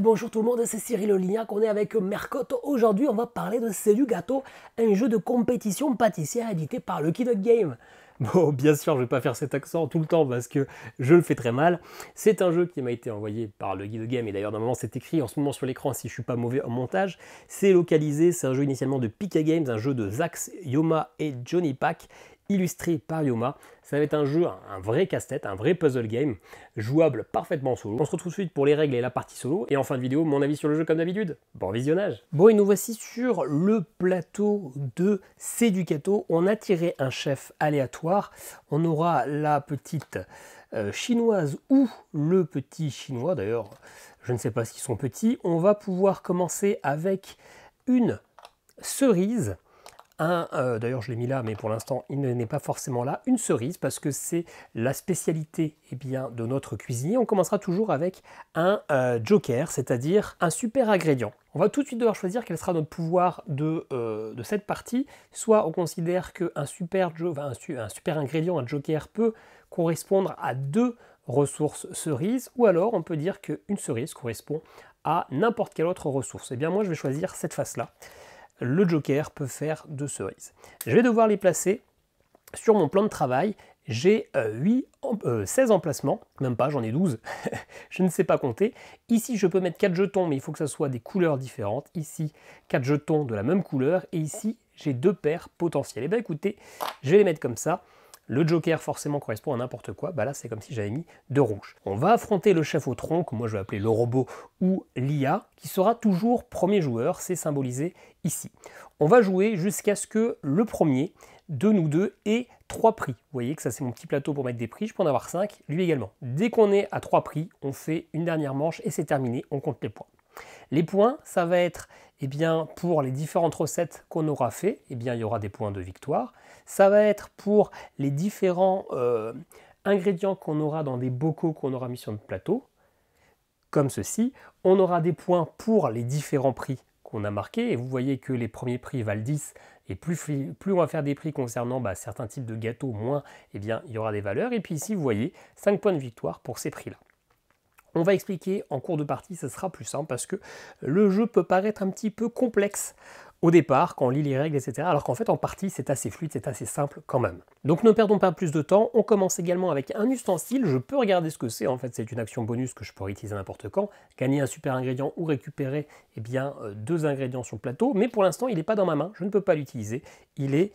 Bonjour tout le monde, c'est Cyril Lignac, on est avec Mercotte. Aujourd'hui, on va parler de C'est du gâteau, un jeu de compétition pâtissière édité par Lucky Duck Game. Bon, bien sûr, je ne vais pas faire cet accent tout le temps parce que je le fais très mal. C'est un jeu qui m'a été envoyé par Lucky Duck Game et d'ailleurs, normalement, c'est écrit en ce moment sur l'écran si je ne suis pas mauvais en montage. C'est localisé, c'est un jeu initialement de Pika Games, un jeu de Zax, Yoma et Johnny Pack, illustré par Yoma. Ça va être un jeu, un vrai casse-tête, un vrai puzzle game, jouable parfaitement solo. On se retrouve tout de suite pour les règles et la partie solo. Et en fin de vidéo, mon avis sur le jeu comme d'habitude. Bon visionnage. Bon, et nous voici sur le plateau de C'est du gâteau. On a tiré un chef aléatoire. On aura la petite chinoise ou le petit chinois. D'ailleurs, je ne sais pas s'ils sont petits. On va pouvoir commencer avec une cerise. D'ailleurs je l'ai mis là, mais pour l'instant il n'est pas forcément là, une cerise, parce que c'est la spécialité de notre cuisinier. On commencera toujours avec un joker, c'est-à-dire un super ingrédient. On va tout de suite devoir choisir quel sera notre pouvoir de cette partie. Soit on considère qu'un super ingrédient, un joker, peut correspondre à 2 ressources cerises, ou alors on peut dire qu'une cerise correspond à n'importe quelle autre ressource. Et bien moi je vais choisir cette face-là. Le joker peut faire 2 cerises. Je vais devoir les placer sur mon plan de travail. J'ai 16 emplacements, même pas, j'en ai 12, je ne sais pas compter. Ici, je peux mettre 4 jetons, mais il faut que ça soit des couleurs différentes. Ici, 4 jetons de la même couleur, et ici, j'ai 2 paires potentielles. Et bien écoutez, je vais les mettre comme ça. Le joker forcément correspond à n'importe quoi, bah là c'est comme si j'avais mis de rouge. On va affronter le chef au tronc, que moi je vais appeler le robot ou l'IA, qui sera toujours premier joueur, c'est symbolisé ici. On va jouer jusqu'à ce que le premier de nous deux ait 3 prix. Vous voyez que ça c'est mon petit plateau pour mettre des prix, je peux en avoir 5, lui également. Dès qu'on est à 3 prix, on fait une dernière manche et c'est terminé, on compte les points. Les points, ça va être pour les différentes recettes qu'on aura fait, il y aura des points de victoire. Ça va être pour les différents ingrédients qu'on aura dans des bocaux qu'on aura mis sur notre plateau, comme ceci. On aura des points pour les différents prix qu'on a marqués, et vous voyez que les premiers prix valent 10, et plus on va faire des prix concernant certains types de gâteaux, moins il y aura des valeurs. Et puis ici, vous voyez, 5 points de victoire pour ces prix-là. On va expliquer en cours de partie, ce sera plus simple parce que le jeu peut paraître un petit peu complexe au départ quand on lit les règles, etc. Alors qu'en fait en partie c'est assez fluide, c'est assez simple quand même. Donc ne perdons pas plus de temps, on commence également avec un ustensile. Je peux regarder ce que c'est, en fait c'est une action bonus que je pourrais utiliser n'importe quand, gagner un super ingrédient ou récupérer 2 ingrédients sur le plateau, mais pour l'instant il n'est pas dans ma main, je ne peux pas l'utiliser, il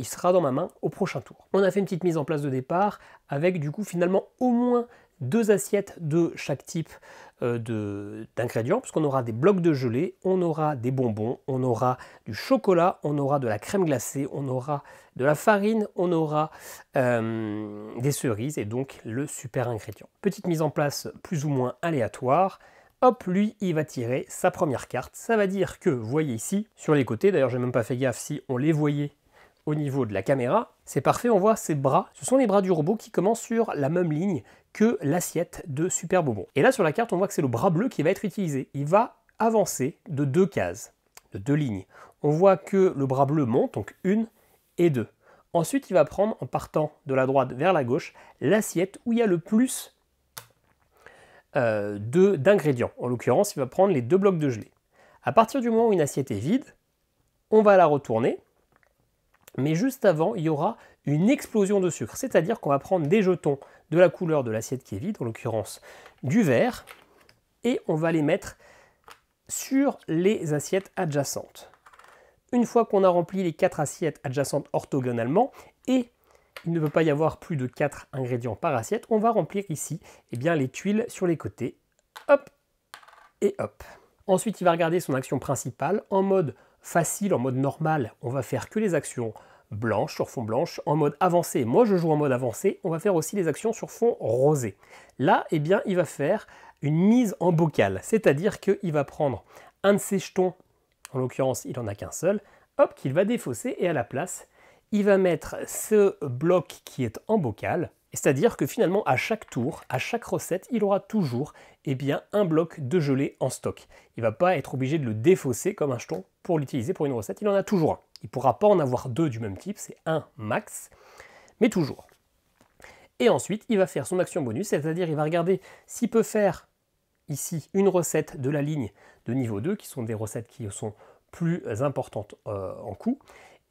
sera dans ma main au prochain tour. On a fait une petite mise en place de départ avec du coup finalement au moins 2 assiettes de chaque type d'ingrédients, puisqu'on aura des blocs de gelée, on aura des bonbons, on aura du chocolat, on aura de la crème glacée, on aura de la farine, on aura des cerises et donc le super ingrédient. Petite mise en place plus ou moins aléatoire. Hop, lui, il va tirer sa première carte. Ça va dire que, vous voyez ici, sur les côtés, d'ailleurs j'ai même pas fait gaffe si on les voyait au niveau de la caméra, c'est parfait, on voit ses bras. Ce sont les bras du robot qui commencent sur la même ligne que l'assiette de Super Bonbon. Et là sur la carte, on voit que c'est le bras bleu qui va être utilisé. Il va avancer de 2 cases, de 2 lignes. On voit que le bras bleu monte, donc 1 et 2. Ensuite, il va prendre, en partant de la droite vers la gauche, l'assiette où il y a le plus d'ingrédients. En l'occurrence, il va prendre les 2 blocs de gelée. À partir du moment où une assiette est vide, on va la retourner. Mais juste avant, il y aura une explosion de sucre, c'est-à-dire qu'on va prendre des jetons de la couleur de l'assiette qui est vide, en l'occurrence du vert, et on va les mettre sur les assiettes adjacentes. Une fois qu'on a rempli les 4 assiettes adjacentes orthogonalement, et il ne peut pas y avoir plus de 4 ingrédients par assiette, on va remplir ici les tuiles sur les côtés, hop et hop. Ensuite, il va regarder son action principale en mode facile, en mode normal, on va faire que les actions blanches sur fond blanche. En mode avancé, moi je joue en mode avancé, on va faire aussi les actions sur fond rosé. Là, il va faire une mise en bocal, c'est-à-dire qu'il va prendre un de ses jetons, en l'occurrence il n'en a qu'un seul, hop, qu'il va défausser, et à la place, il va mettre ce bloc qui est en bocal, c'est-à-dire que finalement, à chaque tour, à chaque recette, il aura toujours un bloc de gelée en stock. Il ne va pas être obligé de le défausser comme un jeton pour l'utiliser pour une recette, il en a toujours un. Il ne pourra pas en avoir 2 du même type, c'est un max, mais toujours. Et ensuite, il va faire son action bonus, c'est-à-dire il va regarder s'il peut faire ici une recette de la ligne de niveau 2, qui sont des recettes qui sont plus importantes en coût,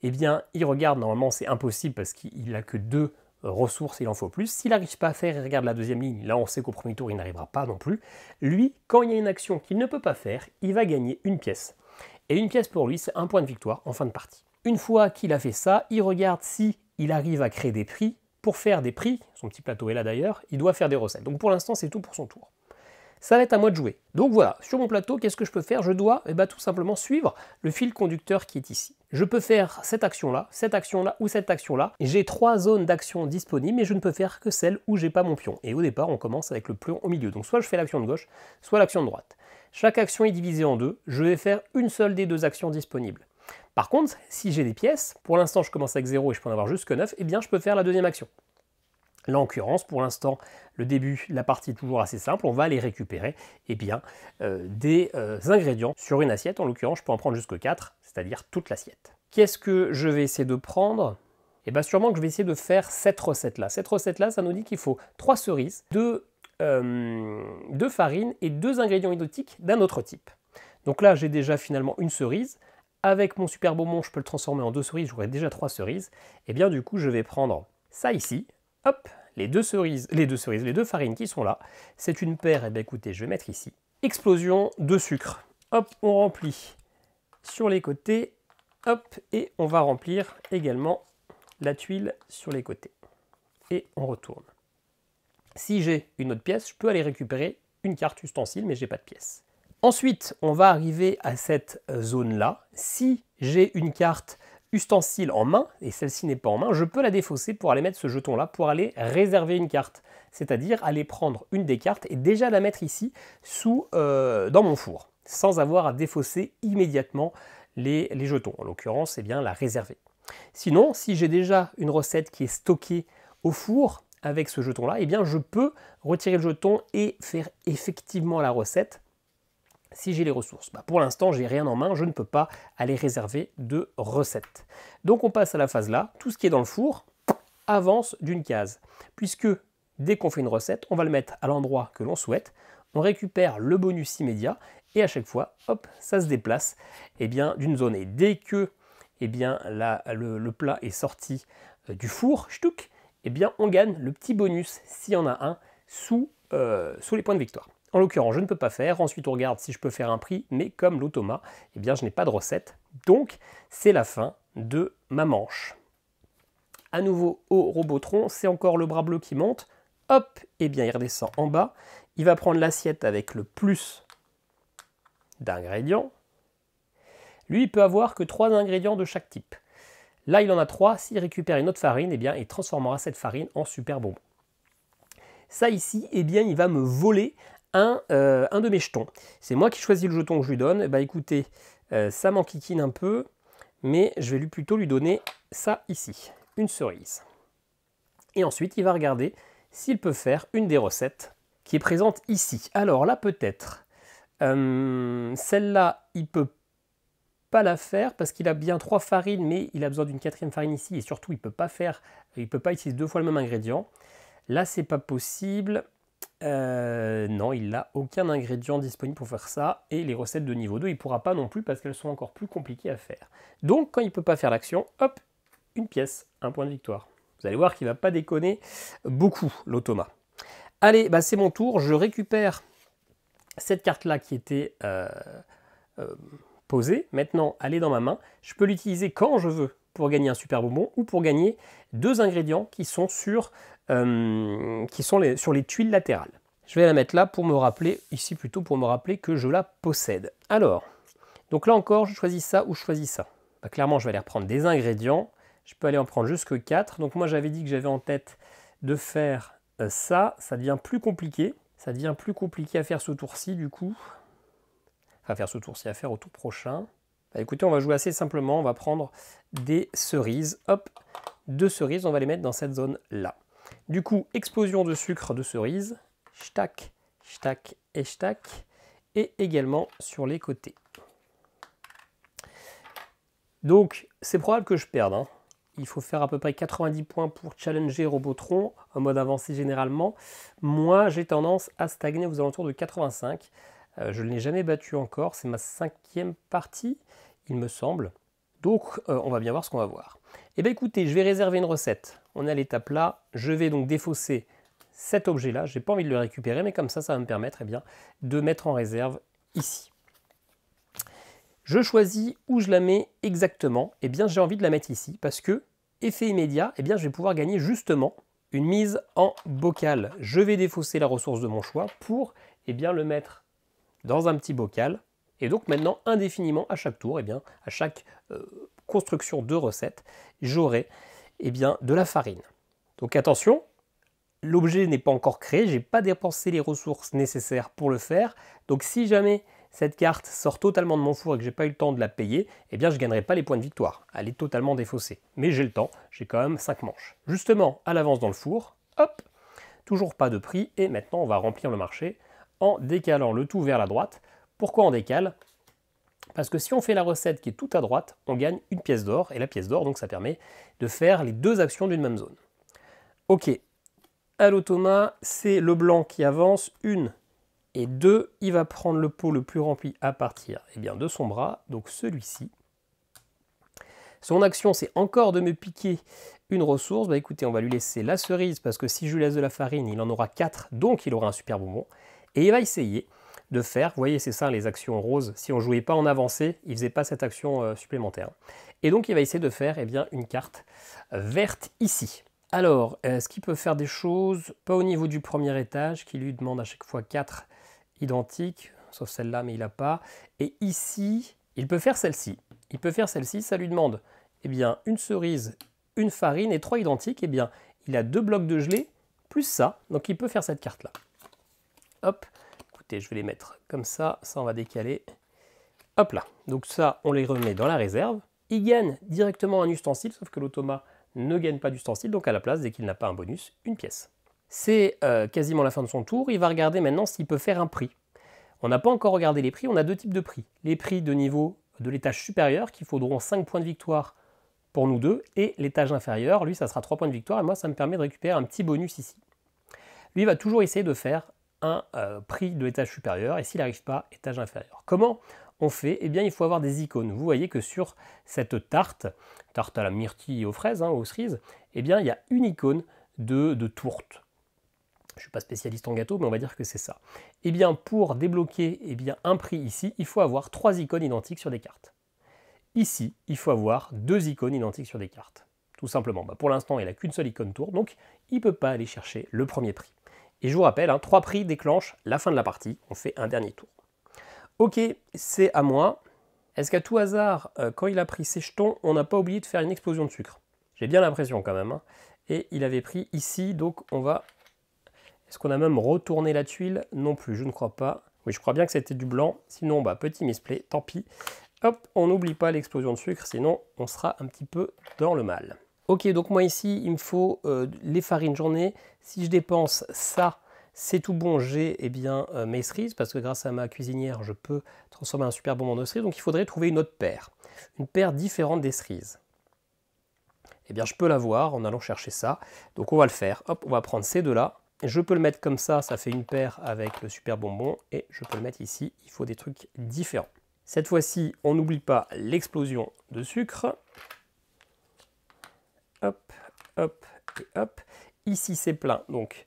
eh bien, il regarde, normalement c'est impossible parce qu'il n'a que 2 ressources, il en faut plus. S'il n'arrive pas à faire, il regarde la deuxième ligne, là on sait qu'au premier tour il n'arrivera pas non plus. Lui, quand il y a une action qu'il ne peut pas faire, il va gagner une pièce. Et une pièce pour lui, c'est un point de victoire en fin de partie. Une fois qu'il a fait ça, il regarde si il arrive à créer des prix. Pour faire des prix, son petit plateau est là d'ailleurs, il doit faire des recettes. Donc pour l'instant, c'est tout pour son tour. Ça va être à moi de jouer. Donc voilà, sur mon plateau, qu'est-ce que je peux faire? Je dois tout simplement suivre le fil conducteur qui est ici. Je peux faire cette action-là ou cette action-là. J'ai 3 zones d'action disponibles, mais je ne peux faire que celle où j'ai pas mon pion. Et au départ, on commence avec le pion au milieu. Donc soit je fais l'action de gauche, soit l'action de droite. Chaque action est divisée en 2. Je vais faire une seule des 2 actions disponibles. Par contre, si j'ai des pièces, pour l'instant je commence avec 0 et je peux en avoir jusque 9, eh bien je peux faire la deuxième action. Là, en l'occurrence, pour l'instant, le début, la partie est toujours assez simple. On va aller récupérer des ingrédients sur une assiette. En l'occurrence, je peux en prendre jusque 4, c'est-à-dire toute l'assiette. Qu'est-ce que je vais essayer de prendre? Eh bien, sûrement que je vais essayer de faire cette recette-là. Cette recette-là, ça nous dit qu'il faut 3 cerises, 2 farines et 2 ingrédients exotiques d'un autre type. Donc là, j'ai déjà finalement une cerise. Avec mon super bonbon, je peux le transformer en 2 cerises. J'aurai déjà 3 cerises. Et bien, du coup, je vais prendre ça ici. Hop, les deux farines qui sont là. C'est une paire, et bien écoutez, je vais mettre ici. Explosion de sucre. Hop, on remplit sur les côtés. Hop, et on va remplir également la tuile sur les côtés. Et on retourne. Si j'ai une autre pièce, je peux aller récupérer une carte ustensile, mais je n'ai pas de pièce. Ensuite, on va arriver à cette zone-là. Si j'ai une carte ustensile en main, et celle-ci n'est pas en main, je peux la défausser pour aller mettre ce jeton-là, pour aller réserver une carte. C'est-à-dire aller prendre une des cartes et déjà la mettre ici, dans mon four, sans avoir à défausser immédiatement les jetons. En l'occurrence, bien la réserver. Sinon, si j'ai déjà une recette qui est stockée au four avec ce jeton-là, eh bien je peux retirer le jeton et faire effectivement la recette si j'ai les ressources. Pour l'instant, j'ai rien en main, je ne peux pas aller réserver de recette. Donc on passe à la phase là, tout ce qui est dans le four avance d'une case, puisque dès qu'on fait une recette, on va le mettre à l'endroit que l'on souhaite, on récupère le bonus immédiat, et à chaque fois, hop, ça se déplace d'une zone. Et dès que le plat est sorti du four, ch'touk, on gagne le petit bonus, s'il y en a un, sous les points de victoire. En l'occurrence, je ne peux pas faire. Ensuite, on regarde si je peux faire un prix, mais comme l'automa, je n'ai pas de recette. Donc, c'est la fin de ma manche. À nouveau au Robotron, c'est encore le bras bleu qui monte. Hop, il redescend en bas. Il va prendre l'assiette avec le plus d'ingrédients. Lui, il peut avoir que 3 ingrédients de chaque type. Là, il en a 3. S'il récupère une autre farine, il transformera cette farine en super bonbon. Ça ici, il va me voler un de mes jetons. C'est moi qui choisis le jeton que je lui donne. Écoutez, ça m'enquiquine un peu, mais je vais plutôt lui donner ça ici, une cerise. Et ensuite, il va regarder s'il peut faire une des recettes qui est présente ici. Alors là, peut-être, celle-là, il peut pas la faire parce qu'il a bien 3 farines, mais il a besoin d'une 4e farine ici, et surtout, il peut pas utiliser 2 fois le même ingrédient. Là, c'est pas possible. Non, il n'a aucun ingrédient disponible pour faire ça, et les recettes de niveau 2, il ne pourra pas non plus parce qu'elles sont encore plus compliquées à faire. Donc, quand il ne peut pas faire l'action, hop, une pièce, un point de victoire. Vous allez voir qu'il ne va pas déconner beaucoup, l'automa. Allez, c'est mon tour, je récupère cette carte-là qui était posée. Maintenant, elle est dans ma main. Je peux l'utiliser quand je veux pour gagner un super bonbon ou pour gagner 2 ingrédients qui sont sur les tuiles latérales. Je vais la mettre là pour me rappeler, ici plutôt pour me rappeler que je la possède. Alors, donc là encore, je choisis ça ou je choisis ça. Clairement, je vais aller reprendre des ingrédients. Je peux aller en prendre jusque 4. Donc moi, j'avais dit que j'avais en tête de faire ça. Ça devient plus compliqué. Ça devient plus compliqué à faire ce tour-ci, du coup. Enfin, faire ce tour-ci, à faire au tour prochain. Écoutez, on va jouer assez simplement. On va prendre des cerises. Hop, 2 cerises, on va les mettre dans cette zone-là. Du coup, explosion de sucre de cerise, ch'tac, ch'tac et ch'tac, et également sur les côtés. Donc, c'est probable que je perde. il faut faire à peu près 90 points pour challenger Robotron, en mode avancé généralement. Moi, j'ai tendance à stagner aux alentours de 85. Je ne l'ai jamais battu encore, c'est ma 5e partie, il me semble. Donc, on va bien voir ce qu'on va voir. Eh bien écoutez, je vais réserver une recette. On est à l'étape là, je vais donc défausser cet objet-là. Je n'ai pas envie de le récupérer, mais comme ça va me permettre eh bien, de mettre en réserve ici. Je choisis où je la mets exactement. Eh bien, j'ai envie de la mettre ici parce que, effet immédiat, eh bien, je vais pouvoir gagner justement une mise en bocal. Je vais défausser la ressource de mon choix pour eh bien, le mettre dans un petit bocal. Et donc maintenant, indéfiniment, à chaque tour, eh bien, à chaque construction de recette, j'aurai eh bien, de la farine. Donc attention, l'objet n'est pas encore créé, je n'ai pas dépensé les ressources nécessaires pour le faire. Donc si jamais cette carte sort totalement de mon four et que je n'ai pas eu le temps de la payer, eh bien je ne gagnerai pas les points de victoire. Elle est totalement défaussée. Mais j'ai le temps, j'ai quand même 5 manches. Justement, à l'avance dans le four, hop, toujours pas de prix. Et maintenant, on va remplir le marché en décalant le tout vers la droite. Pourquoi on décale? Parce que si on fait la recette qui est tout à droite, on gagne une pièce d'or. Et la pièce d'or, donc ça permet de faire les 2 actions d'une même zone. Ok, à l'automa, c'est le blanc qui avance, 1 et 2, il va prendre le pot le plus rempli à partir eh bien, de son bras, donc celui-ci. Son action, c'est encore de me piquer une ressource. Bah écoutez, on va lui laisser la cerise, parce que si je lui laisse de la farine, il en aura 4, donc il aura un super bonbon. Et il va essayer de faire, vous voyez, c'est ça les actions roses, si on ne jouait pas en avancée, il ne faisait pas cette action supplémentaire. Et donc il va essayer de faire eh bien, une carte verte ici. Alors, est-ce qu'il peut faire des choses, pas au niveau du premier étage, qui lui demande à chaque fois 4 identiques, sauf celle-là, mais il n'a pas. Et ici, il peut faire celle-ci. Il peut faire celle-ci, ça lui demande eh bien, une cerise, une farine et 3 identiques. Eh bien, il a 2 blocs de gelée, plus ça, donc il peut faire cette carte-là. Hop, écoutez, je vais les mettre comme ça on va décaler. Hop là, donc ça, on les remet dans la réserve. Il gagne directement un ustensile, sauf que l'automa ne gagne pas d'ustensile, donc à la place, dès qu'il n'a pas un bonus, une pièce. C'est quasiment la fin de son tour. Il va regarder maintenant s'il peut faire un prix. On n'a pas encore regardé les prix, on a 2 types de prix. Les prix de niveau de l'étage supérieur, qui faudront 5 points de victoire pour nous deux, et l'étage inférieur, lui, ça sera 3 points de victoire, et moi, ça me permet de récupérer un petit bonus ici. Lui, il va toujours essayer de faire un prix de l'étage supérieur, et s'il n'arrive pas, étage inférieur. Comment on fait? Eh bien, il faut avoir des icônes. Vous voyez que sur cette tarte à la myrtille et aux fraises, aux cerises, eh bien, il y a une icône de tourte. Je ne suis pas spécialiste en gâteau, mais on va dire que c'est ça. Eh bien, pour débloquer un prix ici, il faut avoir 3 icônes identiques sur des cartes. Ici, il faut avoir 2 icônes identiques sur des cartes. Tout simplement. Pour l'instant, il n'a qu'une seule icône tour, donc il ne peut pas aller chercher le premier prix. Et je vous rappelle, 3 prix déclenchent la fin de la partie. On fait un dernier tour. Ok, c'est à moi. Est-ce qu'à tout hasard, quand il a pris ses jetons, on n'a pas oublié de faire une explosion de sucre? J'ai bien l'impression quand même. Et il avait pris ici, donc on va... Est-ce qu'on a même retourné la tuile? Non plus, je ne crois pas. Oui, je crois bien que c'était du blanc. Sinon, petit misplay, tant pis. Hop, on n'oublie pas l'explosion de sucre, sinon on sera un petit peu dans le mal. Ok, donc moi ici, il me faut les farines, j'en ai. Si je dépense ça, c'est tout bon, j'ai mes cerises, parce que grâce à ma cuisinière, je peux transformer un super bonbon de cerises. Donc il faudrait trouver une autre paire. Une paire différente des cerises. Eh bien, je peux l'avoir en allant chercher ça. Donc on va le faire. Hop, on va prendre ces deux-là. Je peux le mettre comme ça fait une paire avec le super bonbon. Et je peux le mettre ici, il faut des trucs différents. Cette fois-ci, on n'oublie pas l'explosion de sucre. Hop, hop et hop. Ici, c'est plein, donc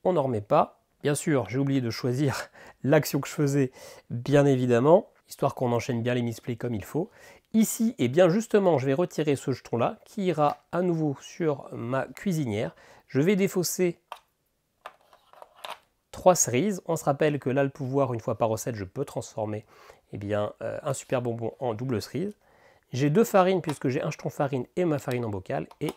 on n'en remet pas. Bien sûr, j'ai oublié de choisir l'action que je faisais, bien évidemment, histoire qu'on enchaîne bien les misplays comme il faut. Ici, et bien justement, je vais retirer ce jeton-là, qui ira à nouveau sur ma cuisinière. Je vais défausser 3 cerises. On se rappelle que là, le pouvoir, une fois par recette, je peux transformer un super bonbon en double cerise. J'ai 2 farines, puisque j'ai un jeton farine et ma farine en bocal, et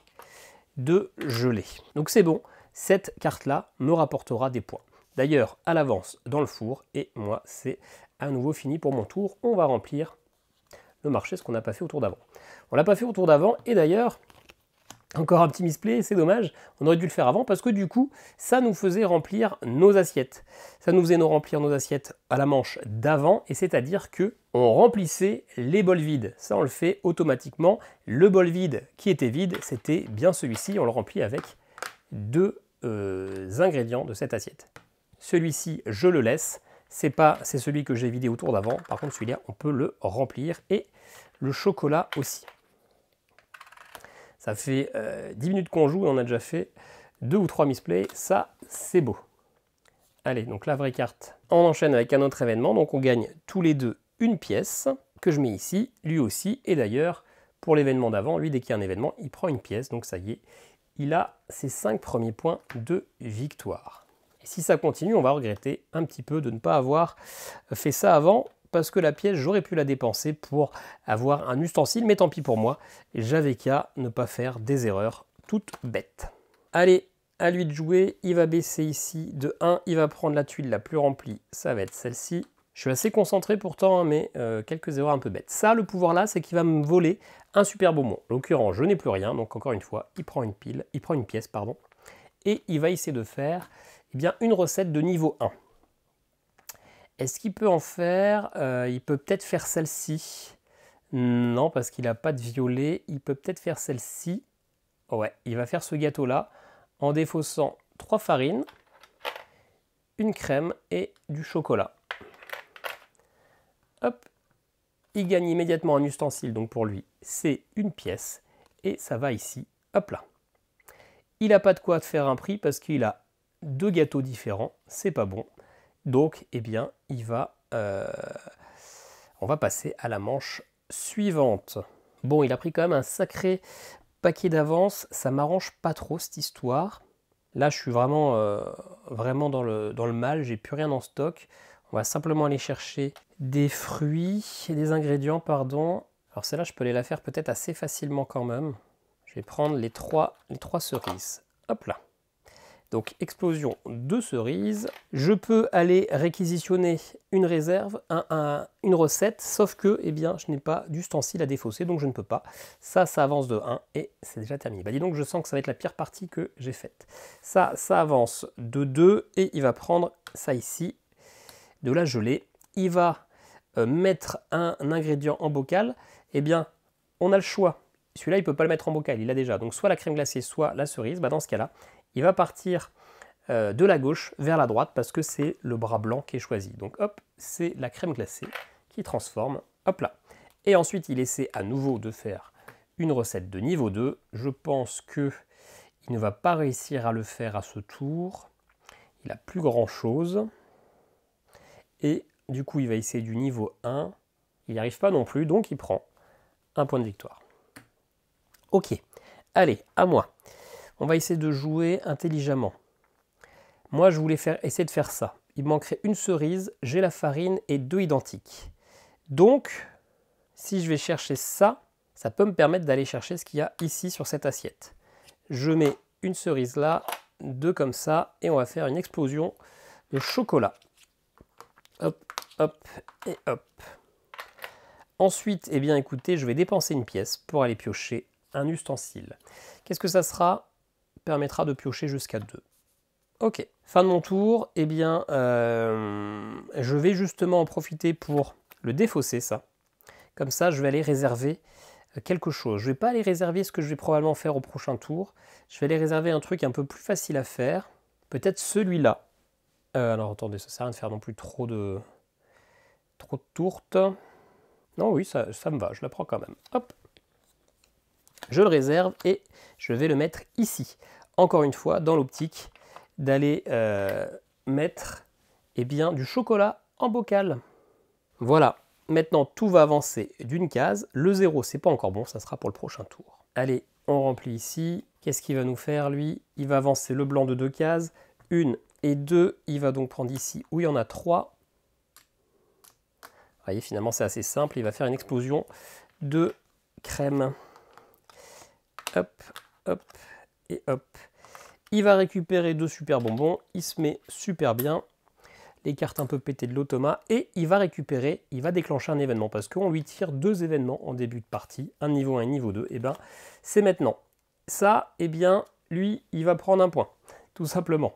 2 gelées. Donc c'est bon, cette carte-là me rapportera des points. D'ailleurs, à l'avance dans le four, et moi, c'est à nouveau fini pour mon tour. On va remplir le marché, ce qu'on n'a pas fait au tour d'avant. On l'a pas fait au tour d'avant, et d'ailleurs, Encore un petit misplay, c'est dommage, on aurait dû le faire avant parce que du coup, ça nous faisait remplir nos assiettes. Ça nous faisait nous remplir nos assiettes à la manche d'avant, et c'est-à-dire que on remplissait les bols vides. Ça, on le fait automatiquement. Le bol vide qui était vide, c'était bien celui-ci, on le remplit avec deux ingrédients de cette assiette. Celui-ci, je le laisse, c'est celui que j'ai vidé au tour d'avant. Par contre, celui-là, on peut le remplir, et le chocolat aussi. Ça fait 10 minutes qu'on joue et on a déjà fait 2 ou 3 misplays. Ça, c'est beau. Allez, donc la vraie carte. On enchaîne avec un autre événement. Donc on gagne tous les deux une pièce que je mets ici, lui aussi. Et d'ailleurs, pour l'événement d'avant, lui, dès qu'il y a un événement, il prend une pièce. Donc ça y est, il a ses 5 premiers points de victoire. Et si ça continue, on va regretter un petit peu de ne pas avoir fait ça avant, parce que la pièce, j'aurais pu la dépenser pour avoir un ustensile, mais tant pis pour moi, j'avais qu'à ne pas faire des erreurs toutes bêtes. Allez, à lui de jouer, il va baisser ici de 1, il va prendre la tuile la plus remplie, ça va être celle-ci. Je suis assez concentré pourtant, hein, mais quelques erreurs un peu bêtes. Ça, le pouvoir là, c'est qu'il va me voler un super bonbon. En l'occurrence, je n'ai plus rien, donc encore une fois, il prend une pièce, pardon, et il va essayer de faire bien, une recette de niveau 1. Est-ce qu'il peut en faire il peut peut-être faire celle-ci. Non, parce qu'il n'a pas de violet. Il peut peut-être faire celle-ci. Ouais, il va faire ce gâteau-là en défaussant 3 farines, une crème et du chocolat. Hop, il gagne immédiatement un ustensile, donc pour lui, c'est une pièce. Et ça va ici, hop là. Il n'a pas de quoi faire un prix parce qu'il a 2 gâteaux différents, c'est pas bon. Donc, eh bien, on va passer à la manche suivante. Bon, il a pris quand même un sacré paquet d'avance. Ça m'arrange pas trop, cette histoire. Là, je suis vraiment dans le mal. J'ai plus rien en stock. On va simplement aller chercher des fruits, des ingrédients, pardon. Alors, celle-là, je peux aller la faire peut-être assez facilement quand même. Je vais prendre les trois cerises. Hop là. Donc, explosion de cerises. Je peux aller réquisitionner une réserve, une recette, sauf que eh bien, je n'ai pas d'ustensile à défausser, donc je ne peux pas. Ça avance de 1 et c'est déjà terminé. Bah, dis donc, je sens que ça va être la pire partie que j'ai faite. Ça avance de 2 et il va prendre ça ici, de la gelée. Il va mettre un ingrédient en bocal. Eh bien, on a le choix. Celui-là, il ne peut pas le mettre en bocal, il l'a déjà. Donc, soit la crème glacée, soit la cerise. Bah, dans ce cas-là, il va partir de la gauche vers la droite parce que c'est le bras blanc qui est choisi. Donc hop, c'est la crème glacée qui transforme, hop là. Et ensuite, il essaie à nouveau de faire une recette de niveau 2. Je pense qu'il ne va pas réussir à le faire à ce tour. Il n'a plus grand chose. Et du coup, il va essayer du niveau 1. Il n'y arrive pas non plus, donc il prend un point de victoire. Ok, allez, à moi. On va essayer de jouer intelligemment. Moi, je voulais essayer de faire ça. Il me manquerait une cerise, j'ai la farine et 2 identiques. Donc, si je vais chercher ça, ça peut me permettre d'aller chercher ce qu'il y a ici sur cette assiette. Je mets une cerise là, 2 comme ça, et on va faire une explosion de chocolat. Hop, hop et hop. Ensuite, eh bien, écoutez, je vais dépenser une pièce pour aller piocher un ustensile. Qu'est-ce que ça sera ? Permettra de piocher jusqu'à 2. Ok, fin de mon tour, eh bien, je vais justement en profiter pour le défausser, ça. Comme ça, je vais aller réserver quelque chose. Je ne vais pas aller réserver ce que je vais probablement faire au prochain tour. Je vais aller réserver un truc un peu plus facile à faire. Peut-être celui-là. Alors, attendez, ça ne sert à rien de faire non plus trop de tourtes. Non, oui, ça me va, je la prends quand même. Hop. Je le réserve et je vais le mettre ici. Encore une fois, dans l'optique d'aller mettre eh bien, du chocolat en bocal. Voilà, maintenant tout va avancer d'une case. Le 0, c'est pas encore bon, ça sera pour le prochain tour. Allez, on remplit ici. Qu'est-ce qu'il va nous faire, lui? Il va avancer le blanc de 2 cases. 1 et 2, il va donc prendre ici où il y en a 3. Vous voyez, finalement, c'est assez simple. Il va faire une explosion de crème. Hop, hop et hop. Il va récupérer 2 super bonbons. Il se met super bien. Les cartes un peu pétées de l'automa. Et il va récupérer, il va déclencher un événement. Parce qu'on lui tire 2 événements en début de partie. Un niveau 1 et un niveau 2. Et bien, c'est maintenant. ça, eh bien, lui, il va prendre un point, tout simplement.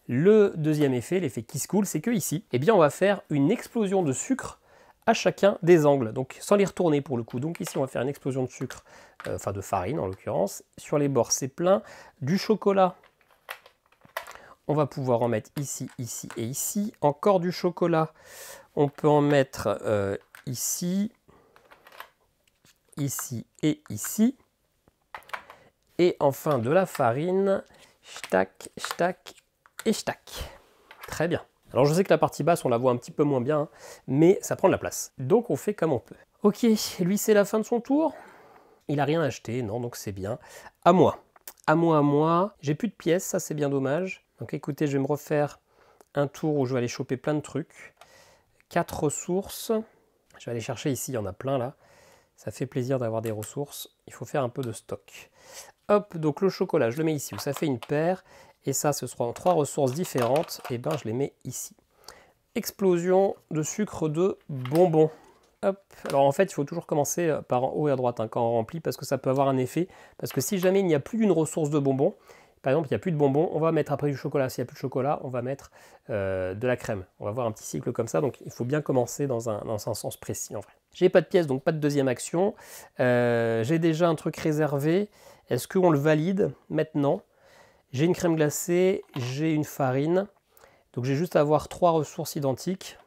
Le deuxième effet, l'effet qui se coule, c'est que ici, eh bien, on va faire une explosion de sucre à chacun des angles, donc sans les retourner pour le coup. Donc ici, on va faire une explosion de sucre, enfin de farine en l'occurrence. Sur les bords, c'est plein. Du chocolat, on va pouvoir en mettre ici, ici et ici. Encore du chocolat, on peut en mettre ici, ici et ici. Et enfin de la farine, shtack, shtack et shtack. Très bien. Alors je sais que la partie basse, on la voit un petit peu moins bien, hein, mais ça prend de la place. Donc on fait comme on peut. Ok, lui c'est la fin de son tour. Il n'a rien acheté, non, donc c'est bien. À moi. À moi, à moi. J'ai plus de pièces, ça c'est bien dommage. Donc écoutez, je vais me refaire un tour où je vais aller choper plein de trucs. 4 ressources. Je vais aller chercher ici, il y en a plein là. Ça fait plaisir d'avoir des ressources. Il faut faire un peu de stock. Hop, donc le chocolat, je le mets ici, où ça fait une paire. Et ça, ce sera en 3 ressources différentes. Et ben, je les mets ici. Explosion de sucre de bonbons. Hop. Alors en fait, il faut toujours commencer par en haut et à droite hein, quand on remplit, parce que ça peut avoir un effet. Parce que si jamais il n'y a plus d'une ressource de bonbons, par exemple, il n'y a plus de bonbons, on va mettre après du chocolat. S'il n'y a plus de chocolat, on va mettre de la crème. On va avoir un petit cycle comme ça, donc il faut bien commencer dans un sens précis en vrai. J'ai pas de pièce, donc pas de deuxième action. J'ai déjà un truc réservé. Est-ce qu'on le valide maintenant? J'ai une crème glacée, j'ai une farine. Donc j'ai juste à avoir 3 ressources identiques.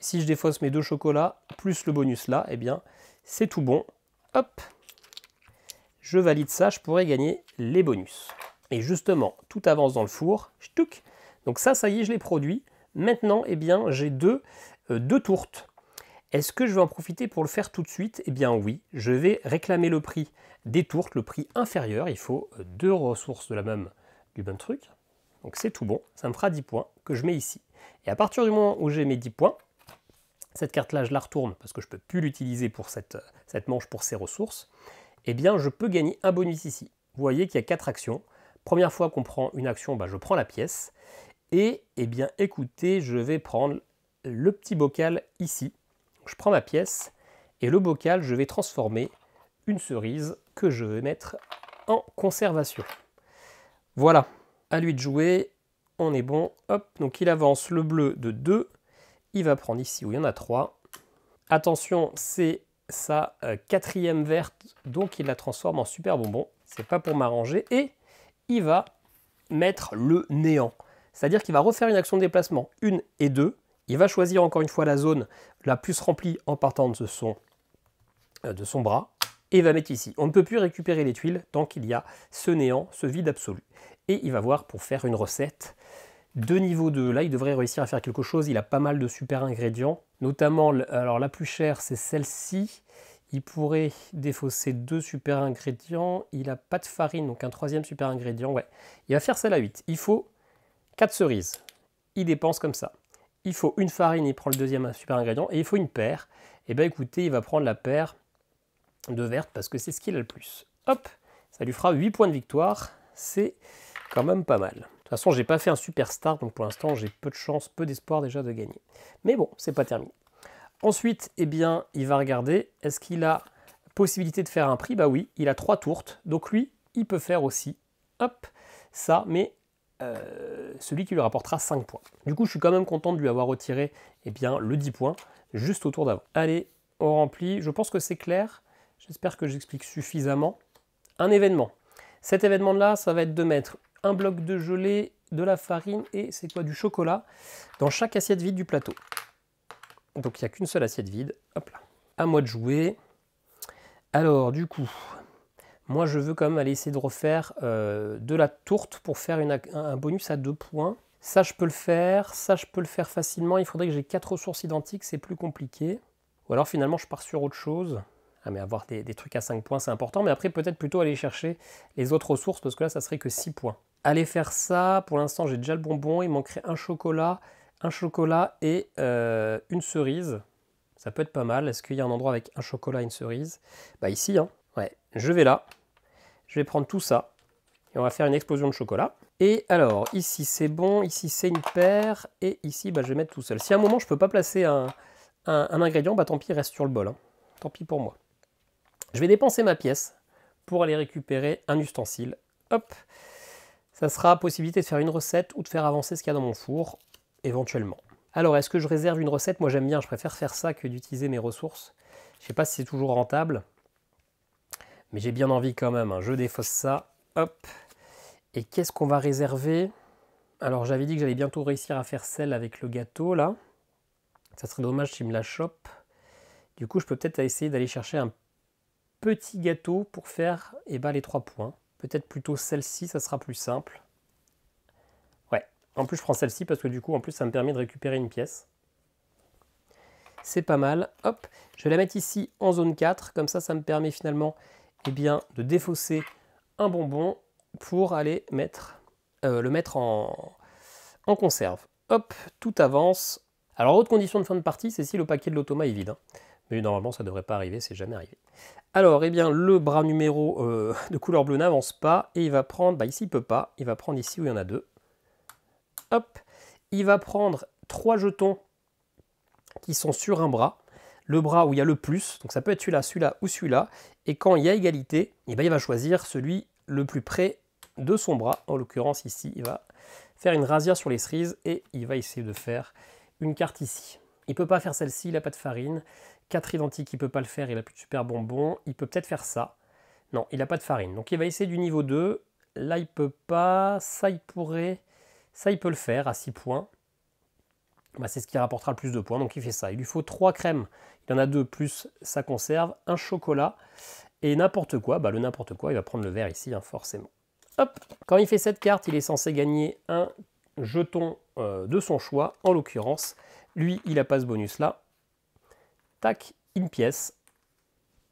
Et si je défausse mes 2 chocolats, plus le bonus là, eh bien, c'est tout bon. Hop, je valide ça, je pourrais gagner les bonus. Et justement, tout avance dans le four. Ch'touk. Donc ça y est, je l'ai produit. Maintenant, eh bien, j'ai deux tourtes. Est-ce que je vais en profiter pour le faire tout de suite? Eh bien oui, je vais réclamer le prix des tourtes, le prix inférieur. Il faut 2 ressources du même truc. Donc c'est tout bon, ça me fera 10 points que je mets ici. Et à partir du moment où j'ai mes 10 points, cette carte-là, je la retourne parce que je ne peux plus l'utiliser pour cette manche pour ces ressources, eh bien je peux gagner un bonus ici. Vous voyez qu'il y a 4 actions. Première fois qu'on prend une action, je prends la pièce. Et eh bien écoutez, je vais prendre le petit bocal ici. Je prends ma pièce et le bocal, je vais transformer une cerise que je vais mettre en conservation. Voilà, à lui de jouer, on est bon. Hop, donc il avance le bleu de 2. Il va prendre ici où il y en a 3. Attention, c'est sa 4e verte, donc il la transforme en super bonbon. C'est pas pour m'arranger. Et il va mettre le néant. C'est-à-dire qu'il va refaire une action de déplacement 1 et 2. Il va choisir encore une fois la zone la plus remplie en partant de son bras. Et il va mettre ici. On ne peut plus récupérer les tuiles tant qu'il y a ce néant, ce vide absolu. Et il va voir pour faire une recette de niveau 2. Là, il devrait réussir à faire quelque chose. Il a pas mal de super ingrédients. Notamment, alors la plus chère, c'est celle-ci. Il pourrait défausser 2 super ingrédients. Il n'a pas de farine, donc un 3e super ingrédient. Ouais. Il va faire celle à 8. Il faut 4 cerises. Il dépense comme ça. Il faut une farine, il prend le 2e super ingrédient. Et il faut une paire. Et bien écoutez, il va prendre la paire de verte parce que c'est ce qu'il a le plus. Hop, ça lui fera 8 points de victoire. C'est quand même pas mal. De toute façon, j'ai pas fait un super start, donc pour l'instant, j'ai peu de chance, peu d'espoir déjà de gagner. Mais bon, c'est pas terminé. Ensuite, eh bien, il va regarder, est-ce qu'il a possibilité de faire un prix? Bah oui, il a 3 tourtes, donc lui, il peut faire aussi, hop, ça, mais celui qui lui rapportera 5 points. Du coup, je suis quand même content de lui avoir retiré eh bien, le 10 points, juste au tour d'avant. Allez, on remplit, je pense que c'est clair, j'espère que j'explique suffisamment. Un événement. Cet événement-là, ça va être de mettre un bloc de gelée, de la farine et c'est quoi, du chocolat dans chaque assiette vide du plateau. Donc il n'y a qu'une seule assiette vide. Hop là. À moi de jouer. Alors du coup, moi je veux quand même aller essayer de refaire de la tourte pour faire un bonus à 2 points. Ça je peux le faire, ça je peux le faire facilement. Il faudrait que j'ai 4 ressources identiques, c'est plus compliqué. Ou alors finalement je pars sur autre chose. Ah, mais avoir des trucs à 5 points c'est important, mais après peut-être plutôt aller chercher les autres ressources parce que là ça serait que 6 points. Allez faire ça, pour l'instant j'ai déjà le bonbon, il manquerait un chocolat et une cerise. Ça peut être pas mal. Est-ce qu'il y a un endroit avec un chocolat et une cerise? Bah ici, hein. Ouais, je vais là, je vais prendre tout ça et on va faire une explosion de chocolat. Et alors ici c'est bon, ici c'est une paire et ici bah, je vais mettre tout seul. Si à un moment je peux pas placer un ingrédient, bah tant pis, il reste sur le bol, hein. Tant pis pour moi. Je vais dépenser ma pièce pour aller récupérer un ustensile. Hop, ça sera possibilité de faire une recette ou de faire avancer ce qu'il y a dans mon four, éventuellement. Alors, est-ce que je réserve une recette? Moi, j'aime bien, je préfère faire ça que d'utiliser mes ressources. Je ne sais pas si c'est toujours rentable, mais j'ai bien envie quand même. Hein. Je défausse ça. Hop. Et qu'est-ce qu'on va réserver? Alors, j'avais dit que j'allais bientôt réussir à faire celle avec le gâteau, là. Ça serait dommage s'il me la chope. Du coup, je peux peut-être essayer d'aller chercher un petit gâteau pour faire les 3 points. Peut-être plutôt celle-ci, ça sera plus simple. Ouais, en plus je prends celle-ci parce que du coup, en plus, ça me permet de récupérer une pièce. C'est pas mal. Hop, je vais la mettre ici en zone 4. Comme ça me permet finalement de défausser un bonbon pour aller le mettre en conserve. Hop, tout avance. Alors, autre condition de fin de partie, c'est si le paquet de l'automa est vide. Hein. Mais normalement, ça ne devrait pas arriver, c'est jamais arrivé. Alors, le bras numéro de couleur bleue n'avance pas et il va prendre, ici il ne peut pas, il va prendre ici où il y en a 2. Hop, il va prendre 3 jetons qui sont sur un bras, le bras où il y a le plus, donc ça peut être celui-là, celui-là ou celui-là, et quand il y a égalité, il va choisir celui le plus près de son bras, en l'occurrence ici, il va faire une rasière sur les cerises et il va essayer de faire une carte ici. Il ne peut pas faire celle-ci, il n'a pas de farine. 4 identiques, il ne peut pas le faire, il n'a plus de super bonbons. Il peut peut-être faire ça. Non, il n'a pas de farine. Donc il va essayer du niveau 2. Là, il ne peut pas. Ça, il pourrait. Ça, il peut le faire à 6 points. C'est ce qui rapportera le plus de points. Donc il fait ça. Il lui faut 3 crèmes. Il y en a 2 plus sa conserve, un chocolat et n'importe quoi. Le n'importe quoi, il va prendre le vert ici, hein, forcément. Hop. Quand il fait cette carte, il est censé gagner un jeton de son choix. En l'occurrence, lui, il n'a pas ce bonus-là. Tac, une pièce.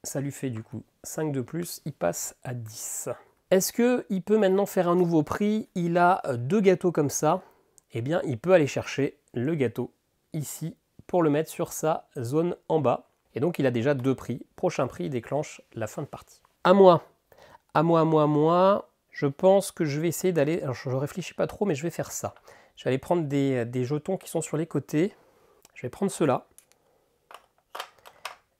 Ça lui fait du coup 5 de plus. Il passe à 10. Est-ce qu'il peut maintenant faire un nouveau prix? Il a 2 gâteaux comme ça. Eh bien, il peut aller chercher le gâteau ici pour le mettre sur sa zone en bas. Et donc, il a déjà 2 prix. Prochain prix, il déclenche la fin de partie. À moi. Je pense que je vais essayer d'aller... Alors, je ne réfléchis pas trop, mais je vais faire ça. Je vais aller prendre des jetons qui sont sur les côtés. Je vais prendre ceux-là.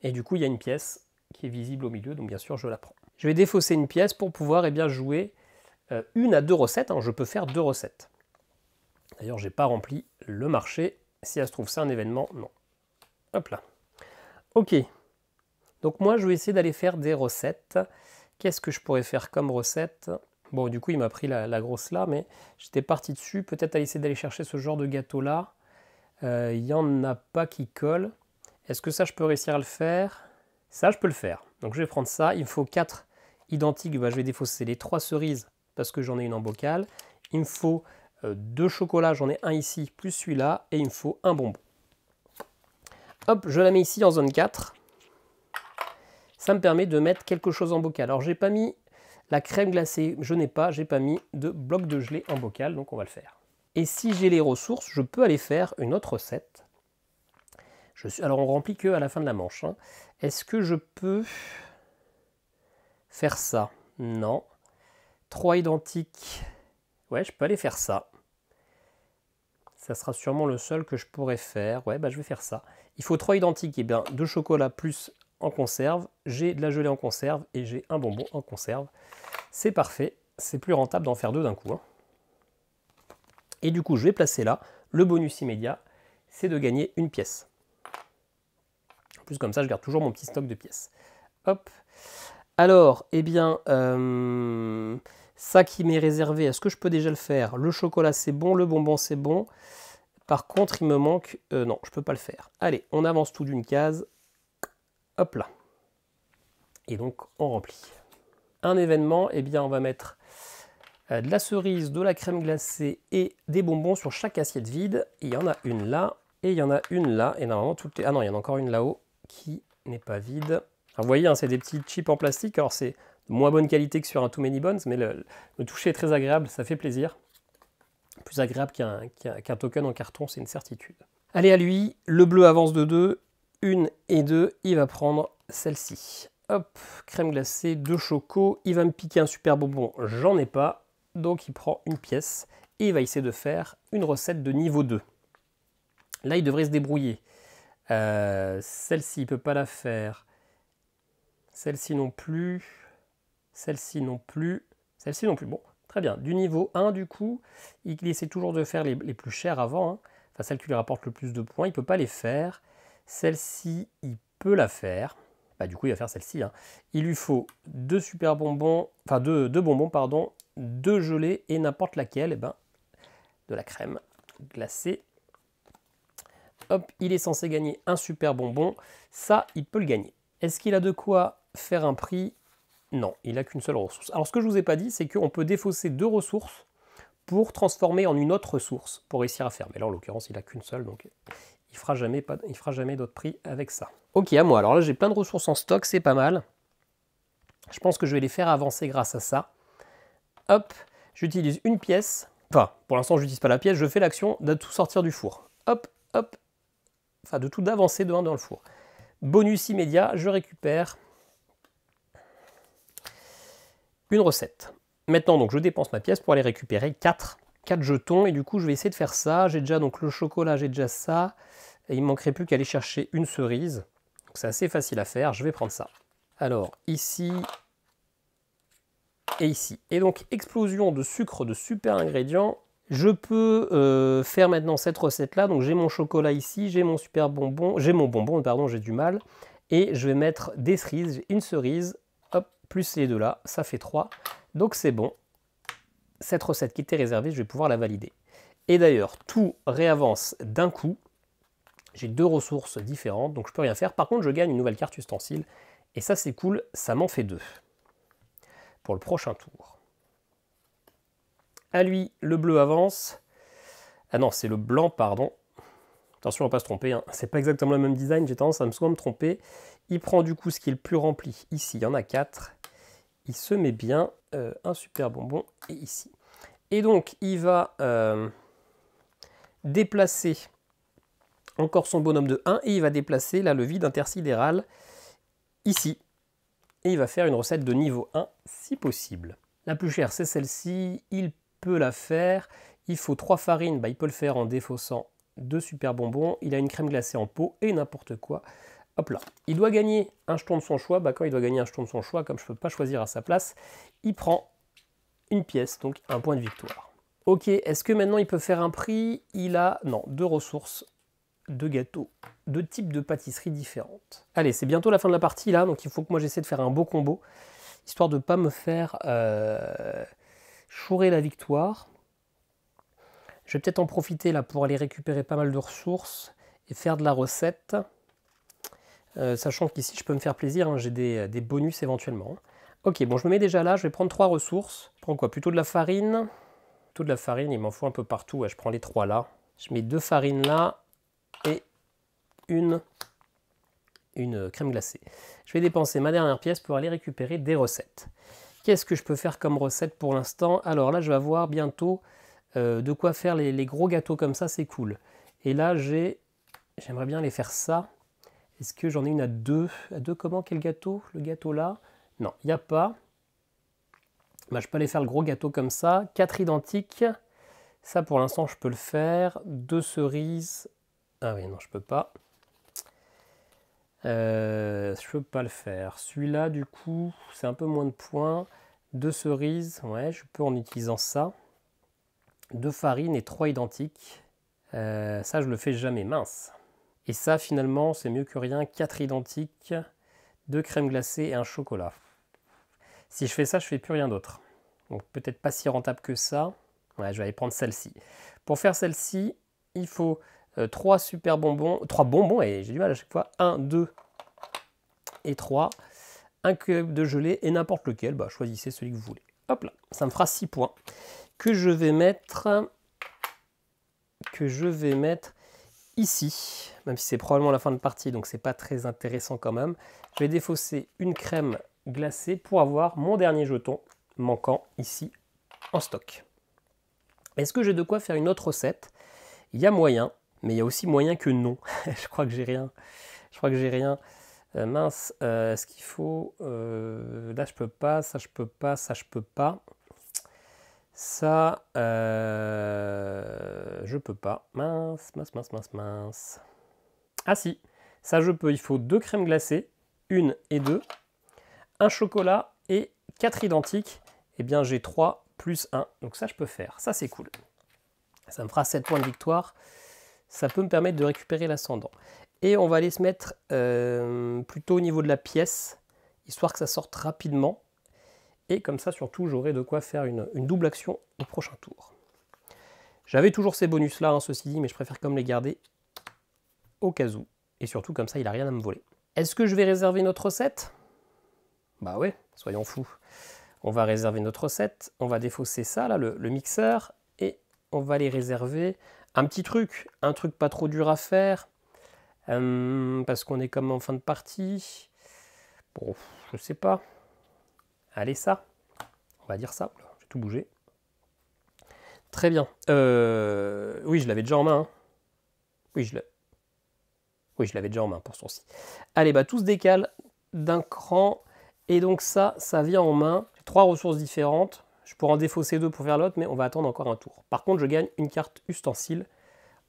Et du coup, il y a une pièce qui est visible au milieu, donc bien sûr, je la prends. Je vais défausser une pièce pour pouvoir jouer 1 à 2 recettes. Hein. Je peux faire 2 recettes. D'ailleurs, je n'ai pas rempli le marché. Si ça se trouve, c'est un événement. Non. Hop là. Ok. Donc moi, je vais essayer d'aller faire des recettes. Qu'est-ce que je pourrais faire comme recette? Bon, du coup, il m'a pris la grosse là, mais j'étais parti dessus. Peut-être à essayer d'aller chercher ce genre de gâteau-là. Il n'y en a pas qui colle. Est-ce que ça, je peux réussir à le faire? Ça, je peux le faire. Donc, je vais prendre ça. Il me faut 4 identiques. Je vais défausser les 3 cerises parce que j'en ai une en bocal. Il me faut 2 chocolats. J'en ai un ici, plus celui-là. Et il me faut un bonbon. Hop, je la mets ici en zone 4. Ça me permet de mettre quelque chose en bocal. Alors, j'ai pas mis la crème glacée. Je n'ai pas. J'ai pas mis de bloc de gelée en bocal. Donc, on va le faire. Et si j'ai les ressources, je peux aller faire une autre recette. Alors, on remplit que à la fin de la manche. Hein. Est-ce que je peux faire ça? Non. 3 identiques. Ouais, je peux aller faire ça. Ça sera sûrement le seul que je pourrais faire. Ouais, je vais faire ça. Il faut 3 identiques. Et bien, 2 chocolats plus en conserve. J'ai de la gelée en conserve et j'ai un bonbon en conserve. C'est parfait. C'est plus rentable d'en faire 2 d'un coup. Hein. Et du coup, je vais placer là. Le bonus immédiat, c'est de gagner une pièce. En plus, comme ça, je garde toujours mon petit stock de pièces. Hop. Alors, ça qui m'est réservé, est-ce que je peux déjà le faire? Le chocolat, c'est bon. Le bonbon, c'est bon. Par contre, il me manque... non, je ne peux pas le faire. Allez, on avance tout d'une case. Hop là. Et donc, on remplit. Un événement, on va mettre de la cerise, de la crème glacée et des bonbons sur chaque assiette vide. Il y en a une là et il y en a une là. Et normalement, toutes les... Ah non, il y en a encore une là-haut qui n'est pas vide. Alors, vous voyez, hein, c'est des petits chips en plastique. Alors, c'est de moins bonne qualité que sur un Too Many Bones, mais le toucher est très agréable, ça fait plaisir. Plus agréable qu'un token en carton, c'est une certitude. Allez, à lui, le bleu avance de 2, 1 et 2, il va prendre celle-ci. Hop, crème glacée, 2 chocos, il va me piquer un super bonbon, j'en ai pas, donc il prend une pièce et il va essayer de faire une recette de niveau 2. Là, il devrait se débrouiller. Celle-ci, il ne peut pas la faire. Celle-ci non plus. Celle-ci non plus. Celle-ci non plus. Bon, très bien. Du niveau 1, du coup, il essaie toujours de faire les plus chères avant. Hein. Enfin, celle qui lui rapporte le plus de points. Il ne peut pas les faire. Celle-ci, il peut la faire. Bah, du coup, il va faire celle-ci. Hein. Il lui faut 2 super bonbons. Enfin, deux bonbons, pardon. 2 gelées et n'importe laquelle. Eh ben, de la crème glacée. Hop, il est censé gagner un super bonbon. Ça, il peut le gagner. Est-ce qu'il a de quoi faire un prix? Non, il n'a qu'une seule ressource. Alors, ce que je ne vous ai pas dit, c'est qu'on peut défausser 2 ressources pour transformer en une autre ressource pour réussir à faire. Mais là, en l'occurrence, il n'a qu'une seule, donc il ne fera jamais d'autres prix avec ça. Ok, à moi. Alors là, j'ai plein de ressources en stock, c'est pas mal. Je pense que je vais les faire avancer grâce à ça. Hop, j'utilise une pièce. Enfin, pour l'instant, je n'utilise pas la pièce, je fais l'action de tout sortir du four. Hop, hop. Enfin, de tout d'avancer de 1 dans le four. Bonus immédiat, je récupère une recette. Maintenant, donc, je dépense ma pièce pour aller récupérer 4 jetons. Et du coup, je vais essayer de faire ça. J'ai déjà donc le chocolat, j'ai déjà ça. Et il ne manquerait plus qu'à aller chercher une cerise. Donc, c'est assez facile à faire. Je vais prendre ça. Alors, ici et ici. Et donc, explosion de sucre de super ingrédients. Je peux faire maintenant cette recette-là. Donc, j'ai mon chocolat ici, j'ai mon super bonbon. J'ai mon bonbon, pardon, j'ai du mal. Et je vais mettre des cerises. J'ai une cerise. Hop, plus les deux là, ça fait 3. Donc c'est bon. Cette recette qui était réservée, je vais pouvoir la valider. Et d'ailleurs, tout réavance d'un coup. J'ai 2 ressources différentes, donc je peux rien faire. Par contre, je gagne une nouvelle carte ustensile. Et ça, c'est cool, ça m'en fait 2. Pour le prochain tour. À lui, le bleu avance. Ah non, c'est le blanc, pardon. Attention, on ne va pas se tromper. Hein. C'est pas exactement le même design, j'ai tendance à souvent me tromper. Il prend du coup ce qui est le plus rempli. Ici, il y en a 4. Il se met bien un super bonbon et ici. Et donc, il va déplacer encore son bonhomme de 1 et il va déplacer là, le vide intersidéral ici. Et il va faire une recette de niveau 1 si possible. La plus chère, c'est celle-ci. Il peut la faire. Il faut 3 farines. Bah, il peut le faire en défaussant 2 super bonbons. Il a une crème glacée en pot et n'importe quoi. Hop là. Il doit gagner un jeton de son choix. Bah, quand il doit gagner un jeton de son choix, comme je ne peux pas choisir à sa place, il prend une pièce, donc un point de victoire. Ok, est-ce que maintenant il peut faire un prix? Il a, non, 2 ressources, 2 gâteaux, 2 types de pâtisseries différentes. Allez, c'est bientôt la fin de la partie là, donc il faut que moi j'essaie de faire un beau combo, histoire de ne pas me faire chourer la victoire. Je vais peut-être en profiter là pour aller récupérer pas mal de ressources et faire de la recette. Sachant qu'ici je peux me faire plaisir, hein, j'ai des bonus éventuellement. Ok, bon je me mets déjà là, je vais prendre 3 ressources. Je prends quoi? Plutôt de la farine. Plutôt de la farine, il m'en faut un peu partout, ouais, je prends les 3 là. Je mets 2 farines là et une crème glacée. Je vais dépenser ma dernière pièce pour aller récupérer des recettes. Qu'est-ce que je peux faire comme recette pour l'instant? Alors là je vais avoir bientôt de quoi faire les gros gâteaux comme ça, c'est cool. Et là j'aimerais bien les faire ça. Est-ce que j'en ai une à 2? À 2 comment? Quel gâteau? Le gâteau là? Non, il n'y a pas. Bah, je peux aller faire le gros gâteau comme ça. 4 identiques. Ça pour l'instant je peux le faire. 2 cerises. Ah oui, non, je peux pas. Je peux pas le faire. Celui-là, du coup, c'est un peu moins de points. 2 cerises. Ouais, je peux en utilisant ça. 2 farines et 3 identiques. Ça, je le fais jamais. Mince. Et ça, finalement, c'est mieux que rien. 4 identiques, 2 crèmes glacées et un chocolat. Si je fais ça, je fais plus rien d'autre. Donc peut-être pas si rentable que ça. Ouais, je vais aller prendre celle-ci. Pour faire celle-ci, il faut 3 super bonbons. 3 bonbons, et j'ai du mal à chaque fois. 1, 2 et 3. Un cube de gelée et n'importe lequel. Bah, choisissez celui que vous voulez. Hop là, ça me fera 6 points. Que je vais mettre ici, même si c'est probablement la fin de partie, donc c'est pas très intéressant quand même. Je vais défausser une crème glacée pour avoir mon dernier jeton manquant ici en stock. Est-ce que j'ai de quoi faire une autre recette? Il y a moyen, mais il y a aussi moyen que non. Je crois que j'ai rien. Mince, est-ce qu'il faut... là je peux pas, ça je peux pas, ça je peux pas. Ça, je peux pas. Mince. Ah si, ça je peux. Il faut 2 crèmes glacées, 1 et 2, un chocolat et 4 identiques, eh bien j'ai 3 plus 1. Donc ça, je peux faire. Ça, c'est cool. Ça me fera 7 points de victoire. Ça peut me permettre de récupérer l'ascendant. Et on va aller se mettre plutôt au niveau de la pièce, histoire que ça sorte rapidement. Et comme ça, surtout, j'aurai de quoi faire une double action au prochain tour. J'avais toujours ces bonus-là, hein, ceci dit, mais je préfère comme les garder au cas où. Et surtout, comme ça, il n'a rien à me voler. Est-ce que je vais réserver notre recette? Bah ouais, soyons fous. On va réserver notre recette. On va défausser ça, là, le mixeur. Et on va aller réserver un petit truc. Un truc pas trop dur à faire. Parce qu'on est comme en fin de partie. Bon, je sais pas. Allez, ça. On va dire ça. J'ai tout bougé. Très bien. Oui, je l'avais déjà en main. Hein. Oui, je l'avais déjà en main pour ce tour-ci. Allez, bah tout se décale d'un cran. Et donc ça vient en main. J'ai 3 ressources différentes. Je pourrais en défausser 2 pour faire l'autre, mais on va attendre encore un tour. Par contre, je gagne une carte ustensile.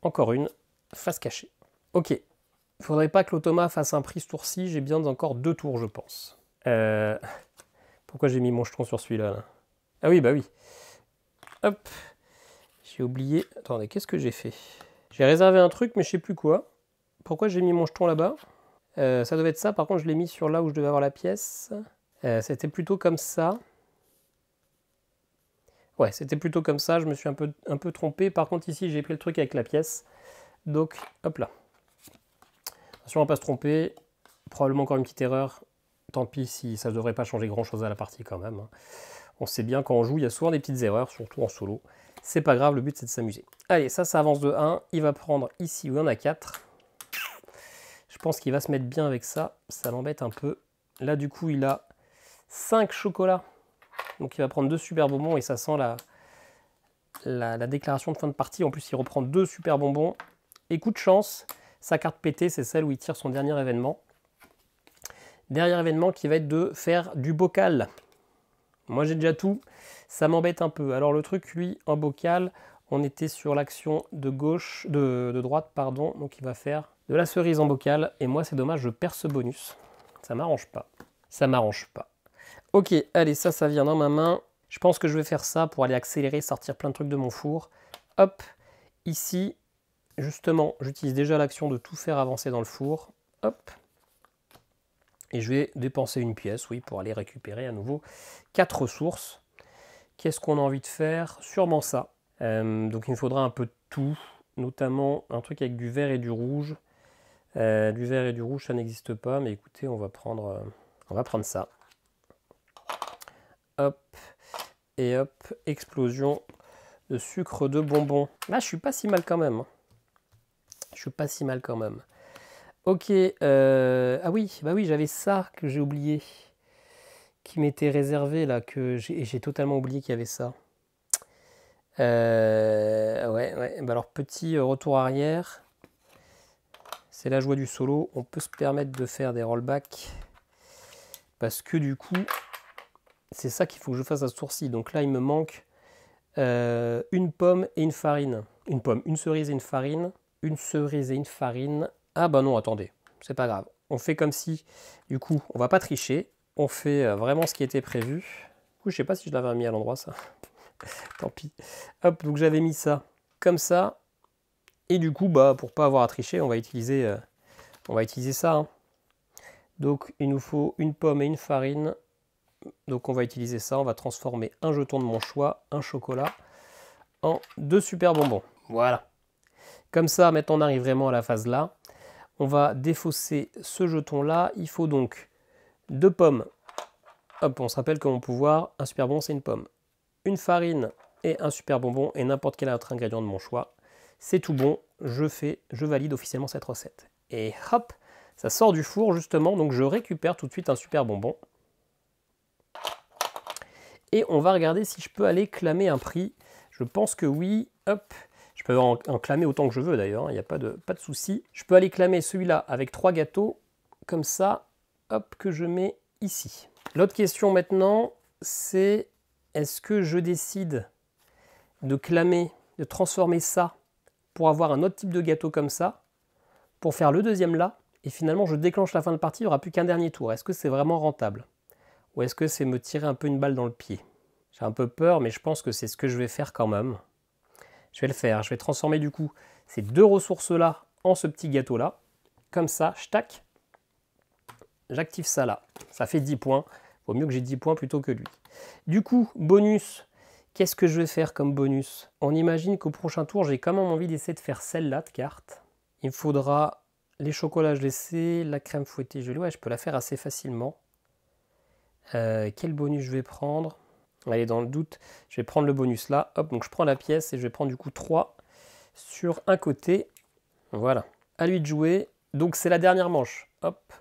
Encore une, face cachée. Ok. Il ne faudrait pas que l'automat fasse un prix ce tour-ci. J'ai bien encore 2 tours, je pense. Pourquoi j'ai mis mon jeton sur celui-là là? Ah oui, bah oui. Hop. J'ai oublié. Attendez, qu'est-ce que j'ai fait? J'ai réservé un truc, mais je sais plus quoi. Pourquoi j'ai mis mon jeton là-bas? Ça devait être ça. Par contre, je l'ai mis sur là où je devais avoir la pièce. C'était plutôt comme ça. Ouais, c'était plutôt comme ça. Je me suis un peu trompé. Par contre, ici, j'ai pris le truc avec la pièce. Donc, hop là. Attention à ne pas se tromper. Probablement encore une petite erreur. Tant pis si ça ne devrait pas changer grand-chose à la partie quand même. On sait bien quand on joue, il y a souvent des petites erreurs, surtout en solo. C'est pas grave, le but c'est de s'amuser. Allez, ça avance de 1. Il va prendre ici où il y en a 4. Je pense qu'il va se mettre bien avec ça. Ça m'embête un peu. Là, du coup, il a 5 chocolats. Donc, il va prendre 2 super bonbons et ça sent la déclaration de fin de partie. En plus, il reprend 2 super bonbons. Et coup de chance, sa carte pétée, c'est celle où il tire son dernier événement. Dernier événement qui va être de faire du bocal. Moi, j'ai déjà tout. Ça m'embête un peu. Alors, le truc, lui, en bocal, on était sur l'action de gauche, de droite, pardon. Donc, il va faire de la cerise en bocal. Et moi, c'est dommage, je perds ce bonus. Ça m'arrange pas. Ça m'arrange pas. Ok, allez, ça vient dans ma main. Je pense que je vais faire ça pour aller accélérer, sortir plein de trucs de mon four. Hop, ici, justement, j'utilise déjà l'action de tout faire avancer dans le four. Hop. Et je vais dépenser une pièce, oui, pour aller récupérer à nouveau 4 ressources. Qu'est-ce qu'on a envie de faire? Sûrement ça. Donc il me faudra un peu de tout, notamment un truc avec du vert et du rouge. Du vert et du rouge, ça n'existe pas, mais écoutez, on va prendre ça. Hop, et hop, explosion de sucre de bonbons. Là, je suis pas si mal quand même. Je suis pas si mal quand même. Ok, ah oui, bah oui, j'avais ça que j'ai oublié, qui m'était réservé là, que j'ai totalement oublié qu'il y avait ça. Ouais, bah alors petit retour arrière, c'est la joie du solo, on peut se permettre de faire des rollbacks, parce que du coup, c'est ça qu'il faut que je fasse à ce tour-ci. Donc là, il me manque une pomme et une farine. Une pomme, une cerise et une farine, une cerise et une farine. Ah bah non, attendez, c'est pas grave. On fait comme si, du coup, on va pas tricher. On fait vraiment ce qui était prévu. Du coup, je sais pas si je l'avais mis à l'endroit, ça. Tant pis. Hop, donc j'avais mis ça comme ça. Et du coup, bah, pour pas avoir à tricher, on va utiliser ça. Hein. Donc, il nous faut une pomme et une farine. Donc, on va utiliser ça. On va transformer un jeton de mon choix, un chocolat, en 2 super bonbons. Voilà. Comme ça, maintenant, on arrive vraiment à la phase là. On va défausser ce jeton-là. Il faut donc 2 pommes. Hop, on se rappelle que mon pouvoir, un super bonbon, c'est une pomme. Une farine et un super bonbon et n'importe quel autre ingrédient de mon choix. C'est tout bon, je valide officiellement cette recette. Et hop, ça sort du four justement, donc je récupère tout de suite un super bonbon. Et on va regarder si je peux aller clamer un prix. Je pense que oui, hop. Je peux en clamer autant que je veux d'ailleurs, il n'y a pas de souci. Je peux aller clamer celui-là avec 3 gâteaux, comme ça, hop, que je mets ici. L'autre question maintenant, c'est est-ce que je décide de clamer, de transformer ça pour avoir un autre type de gâteau comme ça, pour faire le deuxième là, et finalement je déclenche la fin de partie, il n'y aura plus qu'un dernier tour. Est-ce que c'est vraiment rentable? ou est-ce que c'est me tirer un peu une balle dans le pied? J'ai un peu peur, mais je pense que c'est ce que je vais faire quand même. Je vais le faire, je vais transformer du coup ces deux ressources-là en ce petit gâteau-là. Comme ça, tac, j'active ça là. Ça fait 10 points. Vaut mieux que j'ai 10 points plutôt que lui. Du coup, bonus, qu'est-ce que je vais faire comme bonus? On imagine qu'au prochain tour, j'ai quand même envie d'essayer de faire celle-là de carte. Il me faudra les chocolats, je les sais, la crème fouettée, ouais, je peux la faire assez facilement. Quel bonus je vais prendre? Allez, dans le doute, je vais prendre le bonus là. Hop, donc je prends la pièce et je vais prendre du coup 3 sur un côté. Voilà. À lui de jouer. Donc c'est la dernière manche. Hop,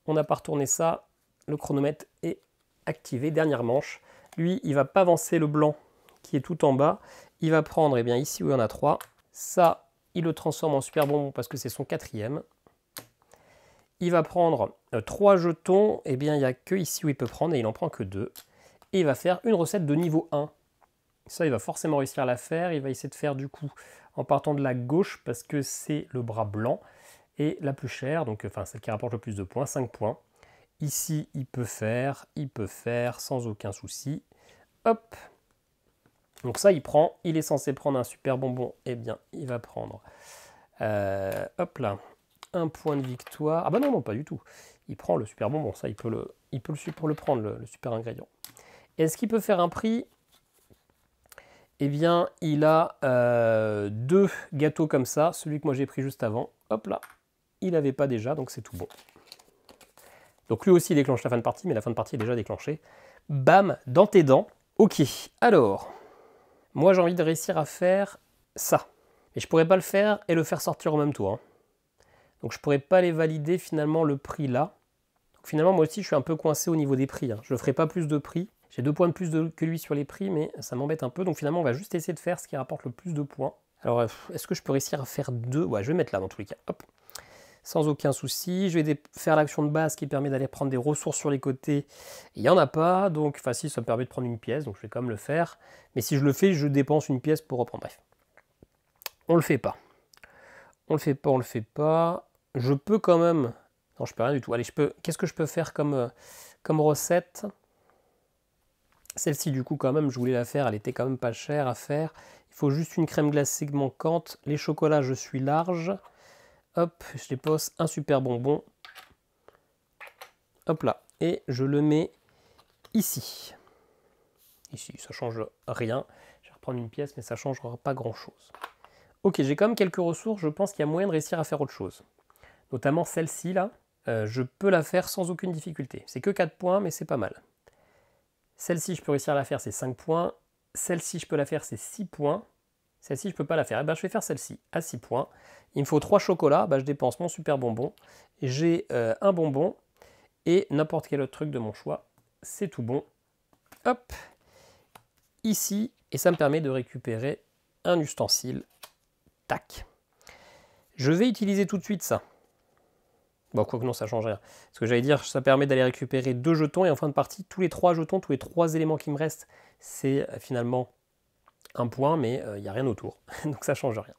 on n'a pas retourné ça. Le chronomètre est activé. Dernière manche. Lui, il va pas avancer le blanc qui est tout en bas. Il va prendre, eh bien ici où il y en a 3. Ça, il le transforme en super bonbon parce que c'est son 4e. Il va prendre 3 jetons. Eh bien, il n'y a que ici où il peut prendre et il n'en prend que 2. Et il va faire une recette de niveau 1. Ça, il va forcément réussir à la faire. Il va essayer de faire du coup en partant de la gauche parce que c'est le bras blanc et la plus chère, donc enfin celle qui rapporte le plus de points, 5 points. Ici, il peut faire sans aucun souci. Hop. Donc ça, il prend. Il est censé prendre un super bonbon. Eh bien, il va prendre. Hop là. Un point de victoire. Ah bah non, non, pas du tout. Il prend le super bonbon. Ça, il peut le prendre, le super ingrédient. Est-ce qu'il peut faire un prix? Eh bien, il a 2 gâteaux comme ça. Celui que moi j'ai pris juste avant. Hop là. Il n'avait pas déjà, donc c'est tout bon. Donc lui aussi il déclenche la fin de partie, mais la fin de partie est déjà déclenchée. Bam, dans tes dents. Ok, alors, moi j'ai envie de réussir à faire ça. Mais je pourrais pas le faire et le faire sortir au même tour. Hein. Donc je pourrais pas les valider finalement le prix là. Donc finalement moi aussi je suis un peu coincé au niveau des prix. Hein. Je ne ferai pas plus de prix. J'ai 2 points de plus que lui sur les prix, mais ça m'embête un peu. Donc finalement on va juste essayer de faire ce qui rapporte le plus de points. Alors est-ce que je peux réussir à faire 2? Ouais, je vais mettre là dans tous les cas. Hop. Sans aucun souci. Je vais faire l'action de base qui permet d'aller prendre des ressources sur les côtés. Il n'y en a pas, donc enfin si, ça me permet de prendre une pièce, donc je vais quand même le faire. Mais si je le fais, je dépense une pièce pour reprendre. Bref. On le fait pas. On le fait pas, on le fait pas. Je peux quand même... Non, je peux rien du tout. Allez, qu'est-ce que je peux faire comme recette? Celle-ci, du coup, quand même, je voulais la faire. Elle était quand même pas chère à faire. Il faut juste une crème glacée manquante. Les chocolats, je suis large. Hop, je dépose un super bonbon. Hop là. Et je le mets ici. Ici, ça change rien. Je vais reprendre une pièce, mais ça ne changera pas grand-chose. Ok, j'ai quand même quelques ressources. Je pense qu'il y a moyen de réussir à faire autre chose. Notamment celle-ci, là. Je peux la faire sans aucune difficulté. C'est que 4 points, mais c'est pas mal. Celle-ci, je peux réussir à la faire, c'est 5 points. Celle-ci, je peux la faire, c'est 6 points. Celle-ci, je ne peux pas la faire. Eh ben, je vais faire celle-ci à 6 points. Il me faut 3 chocolats. Ben, je dépense mon super bonbon. J'ai un bonbon et n'importe quel autre truc de mon choix. C'est tout bon. Hop. Ici. Et ça me permet de récupérer un ustensile. Tac. Je vais utiliser tout de suite ça. Bon, quoique non, ça ne change rien. Ce que j'allais dire, ça permet d'aller récupérer 2 jetons. Et en fin de partie, tous les 3 jetons, tous les 3 éléments qui me restent, c'est finalement... un point, mais il n'y a rien autour, donc ça change rien.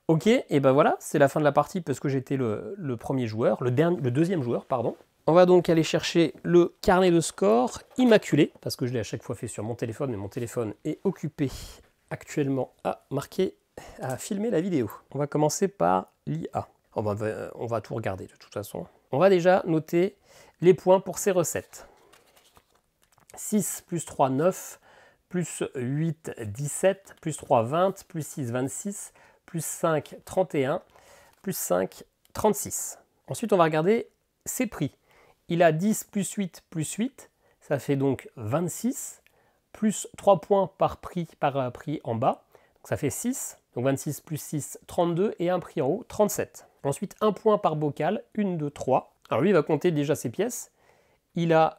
Ok, et ben voilà, c'est la fin de la partie parce que j'étais le premier joueur, le deuxième joueur, pardon. On va donc aller chercher le carnet de score immaculé, parce que je l'ai à chaque fois fait sur mon téléphone, mais mon téléphone est occupé actuellement à filmer la vidéo. On va commencer par l'IA. On va tout regarder de toute façon. On va déjà noter les points pour ces recettes. 6 plus 3, 9. Plus 8, 17, plus 3, 20, plus 6, 26, plus 5, 31, plus 5, 36. Ensuite, on va regarder ses prix. Il a 10 plus 8 plus 8, ça fait donc 26, plus 3 points par prix en bas, donc ça fait 6, donc 26 plus 6, 32, et un prix en haut, 37. Ensuite, 1 point par bocal, 1, 2, 3. Alors lui, il va compter déjà ses pièces. Il a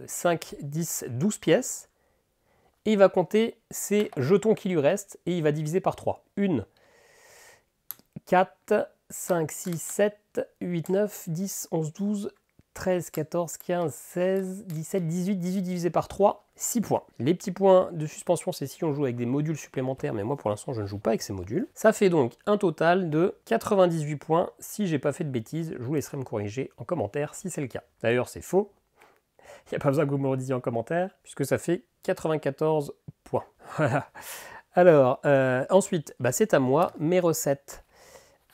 5, 10, 12 pièces. Et il va compter ses jetons qui lui restent et il va diviser par 3. 1, 4, 5, 6, 7, 8, 9, 10, 11, 12, 13, 14, 15, 16, 17, 18, 18 divisé par 3, 6 points. Les petits points de suspension, c'est si on joue avec des modules supplémentaires, mais moi pour l'instant je ne joue pas avec ces modules. Ça fait donc un total de 98 points. Si j'ai pas fait de bêtises, je vous laisserai me corriger en commentaire si c'est le cas. D'ailleurs c'est faux. Il n'y a pas besoin que vous me le redisiez en commentaire, puisque ça fait 94 points. Voilà. Alors, ensuite, c'est à moi, mes recettes.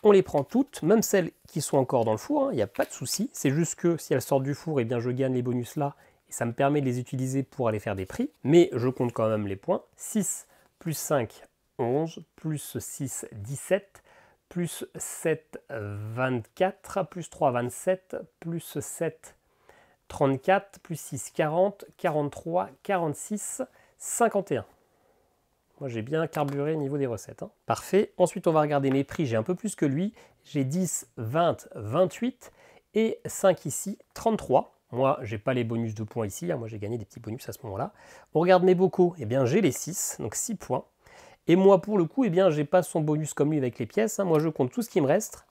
On les prend toutes, même celles qui sont encore dans le four, il n'y a pas de souci. C'est juste que si elles sortent du four, eh bien je gagne les bonus là, et ça me permet de les utiliser pour aller faire des prix. Mais je compte quand même les points. 6 plus 5, 11, plus 6, 17, plus 7, 24, plus 3, 27, plus 7, 34, plus 6, 40, 43, 46, 51. Moi, j'ai bien carburé au niveau des recettes. Hein. Parfait. Ensuite, on va regarder mes prix. J'ai un peu plus que lui. J'ai 10, 20, 28 et 5 ici, 33. Moi, j'ai pas les bonus de points ici. Hein. Moi, j'ai gagné des petits bonus à ce moment-là. On regarde mes bocaux. Eh bien, j'ai les 6, donc 6 points. Et moi, pour le coup, eh bien, j'ai pas son bonus comme lui avec les pièces. Hein. Moi, je compte tout ce qui me reste.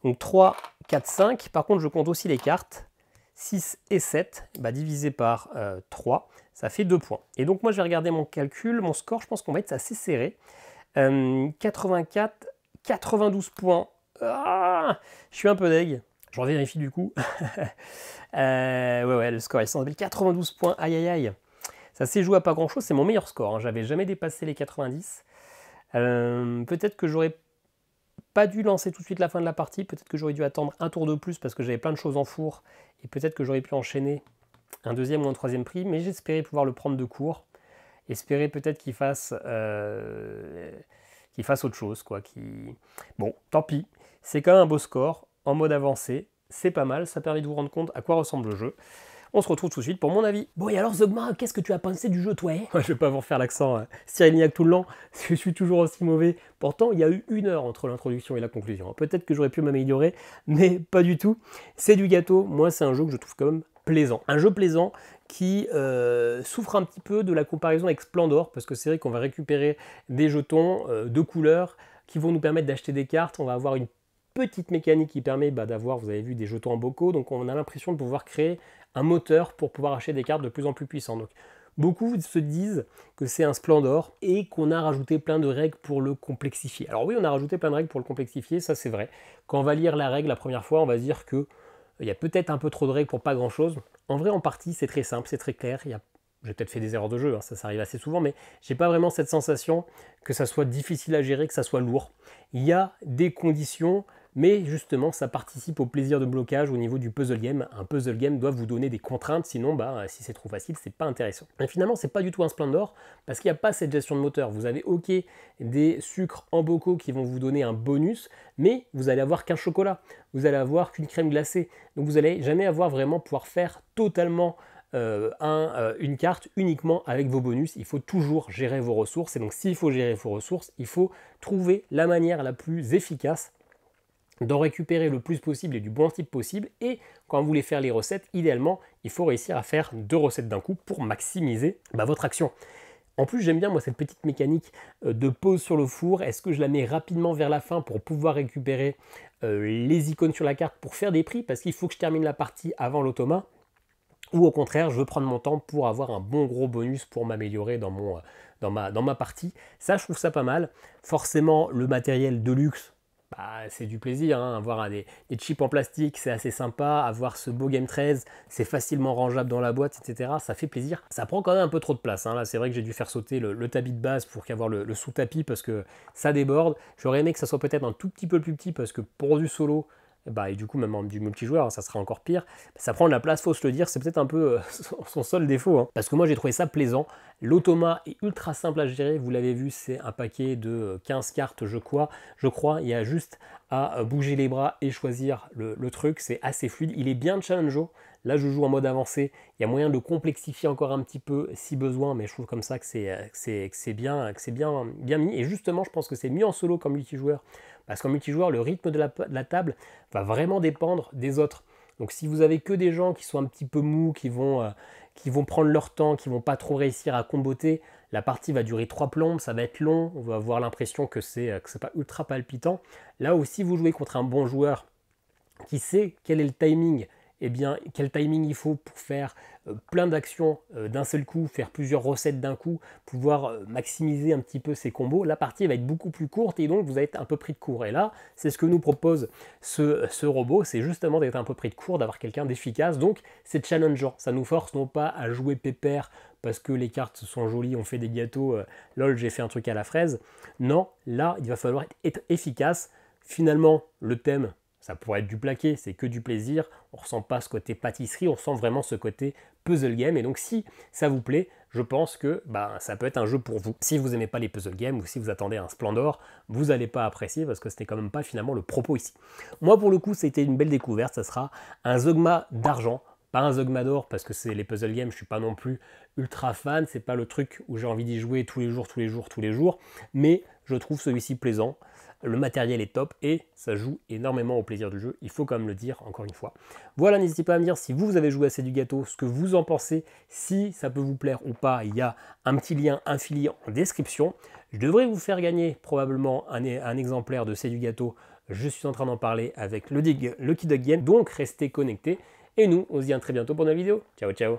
Donc 3, 4, 5. Par contre, je compte aussi les cartes. 6 et 7, divisé par 3, ça fait 2 points. Et donc moi je vais regarder mon calcul, mon score, je pense qu'on va être assez serré. 84, 92 points. Ah, je suis un peu deg. Je revérifie du coup. Ouais, le score est 92 points. Aïe aïe aïe. Ça s'est joué à pas grand chose, c'est mon meilleur score. Hein. J'avais jamais dépassé les 90. Peut-être que j'aurais pas dû lancer tout de suite la fin de la partie, peut-être que j'aurais dû attendre un tour de plus parce que j'avais plein de choses en four, et peut-être que j'aurais pu enchaîner un deuxième ou un troisième prix, mais j'espérais pouvoir le prendre de court, espérer peut-être qu'il fasse autre chose, quoi. Bon, tant pis, c'est quand même un beau score, en mode avancé, c'est pas mal, ça permet de vous rendre compte à quoi ressemble le jeu. On se retrouve tout de suite pour mon avis. Bon, et alors Zogma, qu'est-ce que tu as pensé du jeu, toi? Je vais pas vous refaire l'accent cyrilliaque tout le long, je suis toujours aussi mauvais. Pourtant, il y a eu 1 heure entre l'introduction et la conclusion. Peut-être que j'aurais pu m'améliorer, mais pas du tout. C'est du gâteau. Moi, c'est un jeu que je trouve quand même plaisant. Un jeu plaisant qui souffre un petit peu de la comparaison avec Splendor, parce que c'est vrai qu'on va récupérer des jetons de couleurs qui vont nous permettre d'acheter des cartes. On va avoir une petite mécanique qui permet d'avoir, vous avez vu, des jetons en bocaux. Donc on a l'impression de pouvoir créer un moteur pour pouvoir acheter des cartes de plus en plus puissantes. Donc, beaucoup se disent que c'est un Splendor et qu'on a rajouté plein de règles pour le complexifier. Alors oui, on a rajouté plein de règles pour le complexifier, ça c'est vrai. Quand on va lire la règle la première fois, on va se dire qu'il y a peut-être un peu trop de règles pour pas grand-chose. En vrai, en partie, c'est très simple, c'est très clair. J'ai peut-être fait des erreurs de jeu, hein, ça arrive assez souvent, mais j'ai pas vraiment cette sensation que ça soit difficile à gérer, que ça soit lourd. Il y a des conditions, mais justement ça participe au plaisir de blocage au niveau du puzzle game. Un puzzle game doit vous donner des contraintes, sinon si c'est trop facile, c'est pas intéressant. Et finalement, c'est pas du tout un Splendor, parce qu'il n'y a pas cette gestion de moteur. Vous avez ok des sucres en bocaux qui vont vous donner un bonus, mais vous allez avoir qu'un chocolat, vous allez avoir qu'une crème glacée, donc vous allez jamais avoir vraiment pouvoir faire totalement une carte uniquement avec vos bonus. Il faut toujours gérer vos ressources, et donc s'il faut gérer vos ressources, il faut trouver la manière la plus efficace d'en récupérer le plus possible et du bon type possible. Et quand vous voulez faire les recettes, idéalement, il faut réussir à faire 2 recettes d'un coup pour maximiser votre action. En plus, j'aime bien moi cette petite mécanique de pause sur le four. Est-ce que je la mets rapidement vers la fin pour pouvoir récupérer les icônes sur la carte pour faire des prix, parce qu'il faut que je termine la partie avant l'automa, ou au contraire, je veux prendre mon temps pour avoir un bon gros bonus pour m'améliorer dans ma partie. Ça, je trouve ça pas mal. Forcément, le matériel de luxe, c'est du plaisir, hein. Avoir des chips en plastique, c'est assez sympa. Avoir ce beau Game 13, c'est facilement rangeable dans la boîte, etc. Ça fait plaisir. Ça prend quand même un peu trop de place, hein. Là, c'est vrai que j'ai dû faire sauter le tapis de base pour qu'avoir le sous-tapis, parce que ça déborde. J'aurais aimé que ça soit peut-être un tout petit peu plus petit, parce que pour du solo, et du coup même du multijoueur, ça sera encore pire, ça prend de la place, faut se le dire, c'est peut-être un peu son seul défaut, hein. Parce que moi j'ai trouvé ça plaisant. L'automa est ultra simple à gérer, vous l'avez vu, c'est un paquet de 15 cartes je crois, il y a juste à bouger les bras et choisir le truc, c'est assez fluide, il est bien challengeant. Là je joue en mode avancé, il y a moyen de complexifier encore un petit peu si besoin, mais je trouve comme ça que c'est bien mis, et justement je pense que c'est mieux en solo qu'en multijoueur, parce qu'en multijoueur, le rythme de la table va vraiment dépendre des autres. Donc si vous avez que des gens qui sont un petit peu mous, qui vont prendre leur temps, qui vont pas trop réussir à comboter, la partie va durer 3 plombes, ça va être long, on va avoir l'impression que c'est pas ultra palpitant. Là où si vous jouez contre un bon joueur qui sait quel est le timing eh bien, quel timing il faut pour faire plein d'actions d'un seul coup, faire plusieurs recettes d'un coup, pouvoir maximiser un petit peu ses combos, la partie va être beaucoup plus courte et donc vous allez être un peu pris de court. Et là, c'est ce que nous propose ce robot, c'est justement d'être un peu pris de court, d'avoir quelqu'un d'efficace. Donc c'est challengeant, ça nous force non pas à jouer pépère parce que les cartes sont jolies, on fait des gâteaux, lol j'ai fait un truc à la fraise. Non, là il va falloir être efficace. Finalement, le thème, ça pourrait être du plaqué, c'est que du plaisir, on ne ressent pas ce côté pâtisserie, on ressent vraiment ce côté puzzle game, et donc si ça vous plaît, je pense que ça peut être un jeu pour vous. Si vous n'aimez pas les puzzle games, ou si vous attendez un Splendor, vous n'allez pas apprécier, parce que c'était quand même pas finalement le propos ici. Moi pour le coup, c'était une belle découverte, ça sera un Zogma d'argent, pas un Zogma d'or, parce que c'est les puzzle games, je suis pas non plus ultra fan, c'est pas le truc où j'ai envie d'y jouer tous les jours, mais je trouve celui-ci plaisant. Le matériel est top et ça joue énormément au plaisir du jeu, il faut quand même le dire encore une fois. Voilà, n'hésitez pas à me dire si vous avez joué à C'est du gâteau, ce que vous en pensez, si ça peut vous plaire ou pas, il y a un petit lien affilié en description. Je devrais vous faire gagner probablement un exemplaire de C'est du gâteau, je suis en train d'en parler avec Lucky Duck Game, donc restez connectés et nous on se dit à très bientôt pour une vidéo. Ciao ciao.